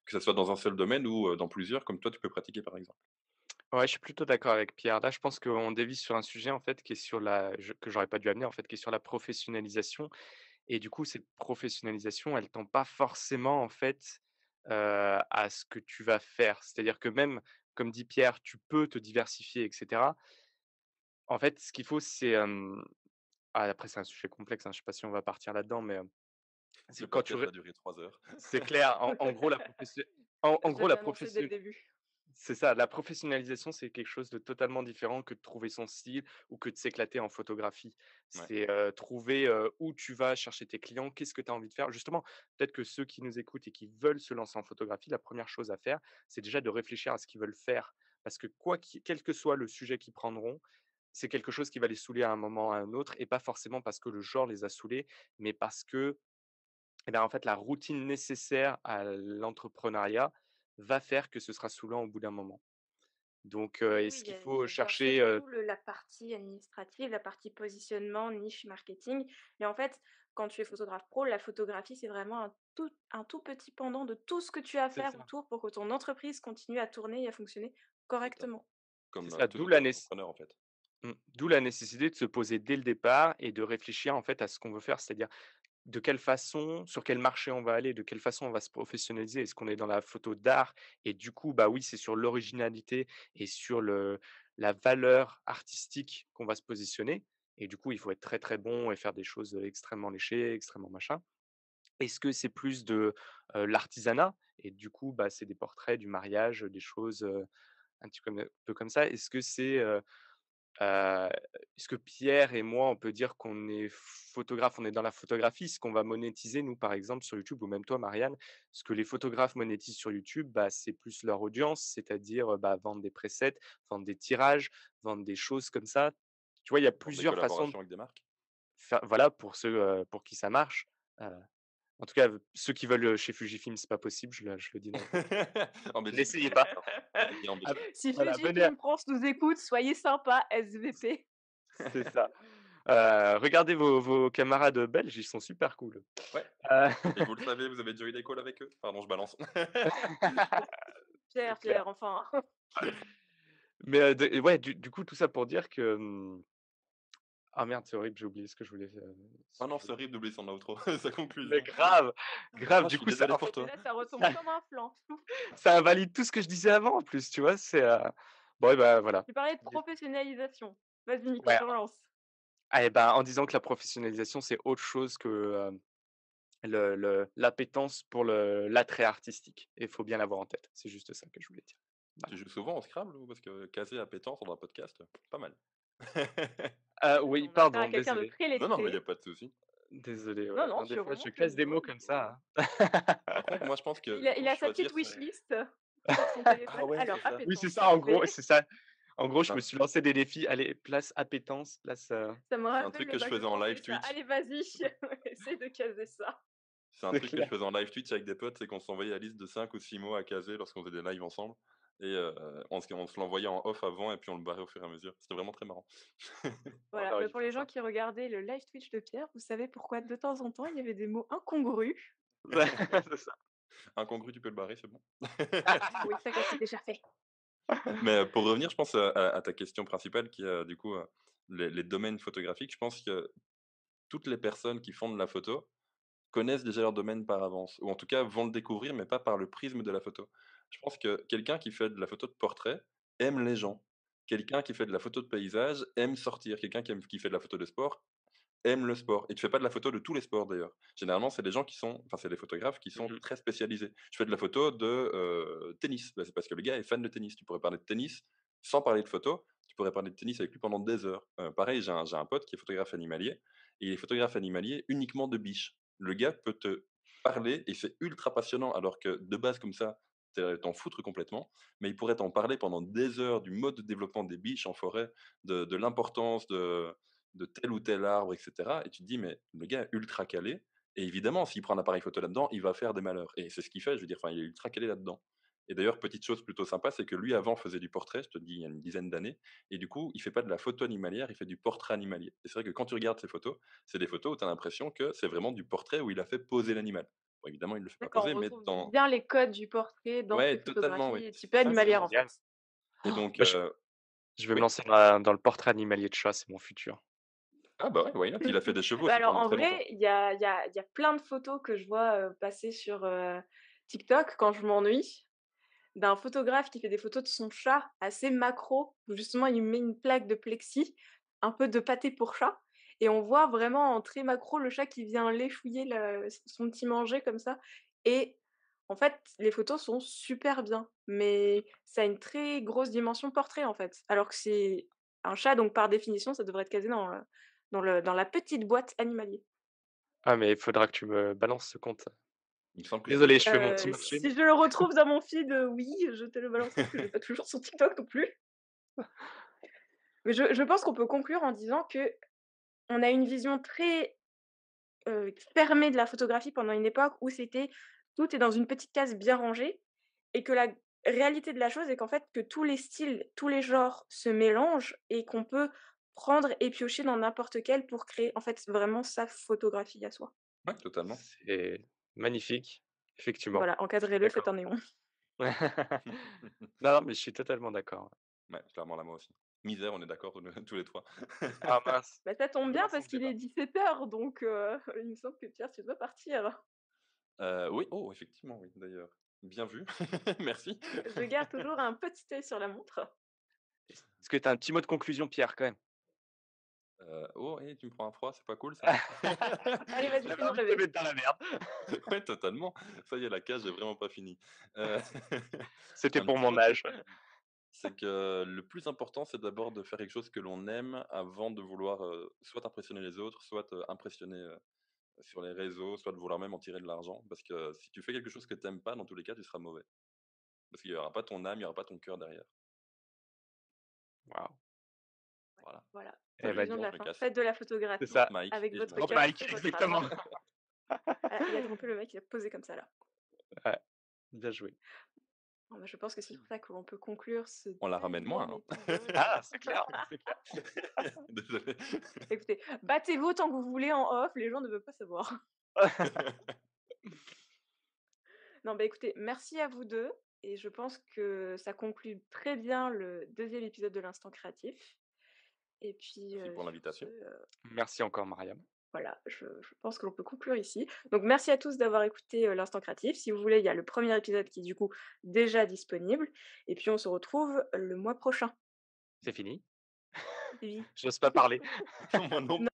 Que ça soit dans un seul domaine ou, dans plusieurs comme toi tu peux pratiquer, par exemple. Ouais, je suis plutôt d'accord avec Pierre. Là, je pense qu'on dévie sur un sujet, en fait, qui est sur que j'aurais pas dû amener, en fait, qui est sur la professionnalisation. Et du coup, cette professionnalisation, elle tend pas forcément, en fait, à ce que tu vas faire. C'est-à-dire que même, comme dit Pierre, tu peux te diversifier, et cetera. En fait, ce qu'il faut, c'est, après c'est un sujet complexe, hein, je sais pas si on va partir là-dedans, mais, c'est Le que quand tu podcast ré va durer 3 heures. c'est clair, en gros, en Je gros, l'avais annoncé dès le début. c'est ça, la professionnalisation, c'est quelque chose de totalement différent que de trouver son style ou que de s'éclater en photographie. Ouais, C'est, trouver, où tu vas chercher tes clients, qu'est-ce que tu as envie de faire. Justement, peut-être que ceux qui nous écoutent et qui veulent se lancer en photographie, la première chose à faire, c'est déjà de réfléchir à ce qu'ils veulent faire. Parce que quel que soit le sujet qu'ils prendront, c'est quelque chose qui va les saouler à un moment ou à un autre et pas forcément parce que le genre les a saoulés, mais parce que et ben, en fait, la routine nécessaire à l'entrepreneuriat va faire que ce sera saoulant au bout d'un moment. Donc, Oui, oui, est-ce il y qu'il a il faut y a bien chercher, sûr tout la partie administrative, la partie positionnement, niche marketing. Mais en fait, quand tu es photographe pro, la photographie, c'est vraiment un tout petit pendant de tout ce que tu as à c'est faire ça, autour pour que ton entreprise continue à tourner et à fonctionner totalement. correctement. c'est Comme, ça, tout auto-entrepreneur, en fait. d'où la nécessité de se poser dès le départ et de réfléchir, en fait, à ce qu'on veut faire. C'est-à-dire de quelle façon, sur quel marché on va aller, de quelle façon on va se professionnaliser. Est-ce qu'on est dans la photo d'art et du coup, bah, oui, c'est sur l'originalité et sur la valeur artistique qu'on va se positionner et du coup, il faut être très, très bon et faire des choses, extrêmement léchées, extrêmement machin. Est-ce que c'est plus de, l'artisanat et du coup, bah, c'est des portraits, du mariage, des choses, un petit peu comme ça? Heu, est-ce que Pierre et moi, on peut dire qu'on est photographe, on est dans la photographie? Ce qu'on va monétiser, nous, par exemple, sur YouTube ou même toi, Marianne, ce que les photographes monétisent sur YouTube, bah, c'est plus leur audience, c'est-à-dire, bah, vendre des presets, vendre des tirages, vendre des choses comme ça. tu vois, il y a Pour des plusieurs façons de collaborations avec des marques? faire voilà, pour ceux, pour qui ça marche. Heu, En tout cas, ceux qui veulent, chez Fujifilm, c'est pas possible, je le dis d'emblée. En Belgique, N'essayez c'est pas. ça. Et en Ah, Belgique. Si voilà, venez à Fujifilm France nous écoute, soyez sympa, SVP. c'est ça. Regardez vos camarades belges, ils sont super cool. Ouais. Heu, Et vous le savez, vous avez déjà eu des calls avec eux? Pardon, je balance. c'est Pierre, clair. Pierre, enfin. Mais, de ouais, du coup, tout ça pour dire que, ah merde, c'est horrible, j'ai oublié ce Oh que non, je c'est voulais horrible d'oublier son outro, sa mais conclusion. grave, grave, Ah, je du suis coup, ça désolé en pour fait, Et toi. là, ça retombe ça comme un flanc. ça invalide tout ce que je disais avant en plus, tu vois? Bon et bah, voilà. Tu parlais de professionnalisation. Vas-y Nico, Ouais, je relance. ah et ben, en disant que la professionnalisation, c'est autre chose que, l'appétence pour l'attrait artistique et il faut bien l'avoir en tête. C'est juste ça que je voulais dire. Tu Voilà. joues souvent au Scrabble ou parce que caser appétence dans un podcast, pas mal. Oui, On a affaire à pardon, quelqu'un de désolé. très Non, non, mais il y a lettré. pas de souci. Désolé, Non, ouais. non, Non, des tu fois, je remontes le casse des niveau, mots comme Nico. ça, Par contre, moi, je pense que Il pour a sa petite choisir, c'est wishlist sur son ah téléphone. ouais, Alors, c'est ça. Oui, c'est appétence, ça, en gros, parfait. c'est ça. En gros, je me Non, suis lancé des défis. Allez, place appétence, place, Ça me c'est un rappelle truc le que je bac de faisais en live français, ça. Twitch. Allez, vas-y, essaye de caser ça. C'est un c'est truc que je clair. faisais en live Twitch avec des potes, c'est qu'on s'envoyait la liste de 5 ou 6 mots à caser lorsqu'on faisait des lives ensemble et on se l'envoyait en off avant et puis on le barrait au fur et à mesure. C'était vraiment très marrant. On Voilà, aurait bah, dû pour faire les gens ça. qui regardaient le live Twitch de Pierre, vous savez pourquoi de temps en temps, il y avait des mots incongrus. C'est ça. Incongru, tu peux le barrer, c'est bon. Oui, ça, c'est déjà fait. Mais pour revenir, je pense, à ta question principale qui est, du coup, les domaines photographiques, je pense que toutes les personnes qui font de la photo connaissent déjà leur domaine par avance ou en tout cas vont le découvrir, mais pas par le prisme de la photo. Je pense que quelqu'un qui fait de la photo de portrait aime les gens. Quelqu'un qui fait de la photo de paysage aime sortir. Quelqu'un qui fait de la photo de sport aime le sport. Et tu fais pas de la photo de tous les sports d'ailleurs. Généralement, c'est des gens qui sont, enfin, c'est des photographes qui sont Mmh. très spécialisés. Je fais de la photo de tennis. Bah, c'est parce que le gars est fan de tennis. Tu pourrais parler de tennis sans parler de photo. Tu pourrais parler de tennis avec lui pendant des heures. Pareil, j'ai un pote qui est photographe animalier et il est photographe animalier uniquement de biches. Le gars peut te parler et c'est ultra passionnant alors que de base comme ça, t'en foutre complètement, mais il pourrait t'en parler pendant des heures du mode de développement des biches en forêt, de l'importance de tel ou tel arbre, et cetera. Et tu te dis: «Mais le gars est ultra calé» et évidemment, s'il prend un appareil photo là-dedans, il va faire des malheurs et c'est ce qu'il fait, je veux dire, enfin, il est ultra calé là-dedans. Et d'ailleurs, petite chose plutôt sympa, c'est que lui, avant, faisait du portrait, je te dis, il y a une dizaine d'années et du coup, il fait pas de la photo animalière, il fait du portrait animalier. Et c'est vrai que quand tu regardes ses photos, c'est des photos où tu as l'impression que c'est vraiment du portrait où il a fait poser l'animal. Bon, évidemment, il ne le fait pas D'accord, poser, on mais retrouve dans bien les codes du portrait dans ouais, ses totalement, oui. photographies type Ça, c'est C'est animalière, en génial. fait. et donc Bah, je vais me oui? lancer dans le portrait animalier de chat, c'est mon futur. Ah bah, ouais, why not? Il a fait des chevaux Bah, aussi alors, pendant en très longtemps. vrai, il y a plein de photos que je vois, passer sur, TikTok quand je m'ennuie, d'un photographe qui fait des photos de son chat assez macro, où justement il met une plaque de plexi, un peu de pâté pour chat et on voit vraiment en très macro le chat qui vient léchouiller son petit manger comme ça et en fait, les photos sont super bien, mais ça a une très grosse dimension portrait, en fait. Alors que c'est un chat, donc par définition, ça devrait être casé dans la petite boîte animalier. Ah mais il faudra que tu me balances ce compte. Il me semble que c'est Désolé, je fait. fais mon petit marché, Si mais je le retrouve dans mon feed, oui, je te le balancerai parce que j'ai pas toujours son TikTok non plus. Mais je pense qu'on peut conclure en disant qu'on a une vision très, fermée de la photographie pendant une époque où c'était tout est dans une petite case bien rangée et que la réalité de la chose est qu'en fait, que tous les styles, tous les genres se mélangent et qu'on peut prendre et piocher dans n'importe quel pour créer, en fait, vraiment sa photographie à soi. Ouais, totalement. c'est magnifique, effectivement, Voilà, je suis encadrez-le, faites d'accord. un néon. Non, non, mais je suis totalement d'accord. Ouais, clairement, là, moi aussi. Misère, on est d'accord tous les 3. Ah mince, Bah, ça tombe il bien me parce semblait qu'il est pas. 17h donc il me semble que Pierre, tu dois partir. Oui, oh, effectivement, oui, d'ailleurs. Bien vu, merci. Je garde toujours un petit œil sur la montre. Est-ce que tu as un petit mot de conclusion, Pierre, quand même? Oh, hey, tu me prends un froid, c'est pas cool ça? Allez, vas-y, J'avais fais-nous envie de te rêver. mettre dans la merde. Ouais, totalement. Ça y est, la cage est vraiment pas finie. Heu, C'était non, le pour petit mon mot que âge. je me dis, c'est que le plus important, c'est d'abord de faire quelque chose que l'on aime avant de vouloir, soit impressionner les autres, soit, impressionner, sur les réseaux, soit de vouloir même en tirer de l'argent. Parce que si tu fais quelque chose que tu aimes pas, dans tous les cas, tu seras mauvais. Parce qu'il y aura pas ton âme, il y aura pas ton cœur derrière. Waouh. Voilà. Voilà, Eh bah, conclusion de Bon, la je me fin. casse. Faites de la c'est photographie ça. Drop mic avec et je me votre Drop casse. cœur mic, et votre exactement. âme. Ah, il a trompé le mec, il a posé comme ça là. Ouais, bien joué. Bon, bah, je pense que c'est sur ça que l'on peut conclure ce On la ramène moins, 9e hein. épisode. Ah, c'est clair, c'est clair. Désolé. Écoutez, battez-vous autant que vous voulez en off, les gens ne veulent pas savoir. Non, bah, écoutez, merci à vous 2 et je pense que ça conclut très bien le 2e épisode de l'Instant Créatif et puis, Merci pour sur ce, l'invitation. Merci encore Mariam. voilà, je pense que l'on peut conclure ici. Donc merci à tous d'avoir écouté, l'Instant Créatif. Si vous voulez, il y a le premier épisode qui est du coup déjà disponible et puis on se retrouve le mois prochain. C'est fini? Oui. J'ose pas parler. Moi non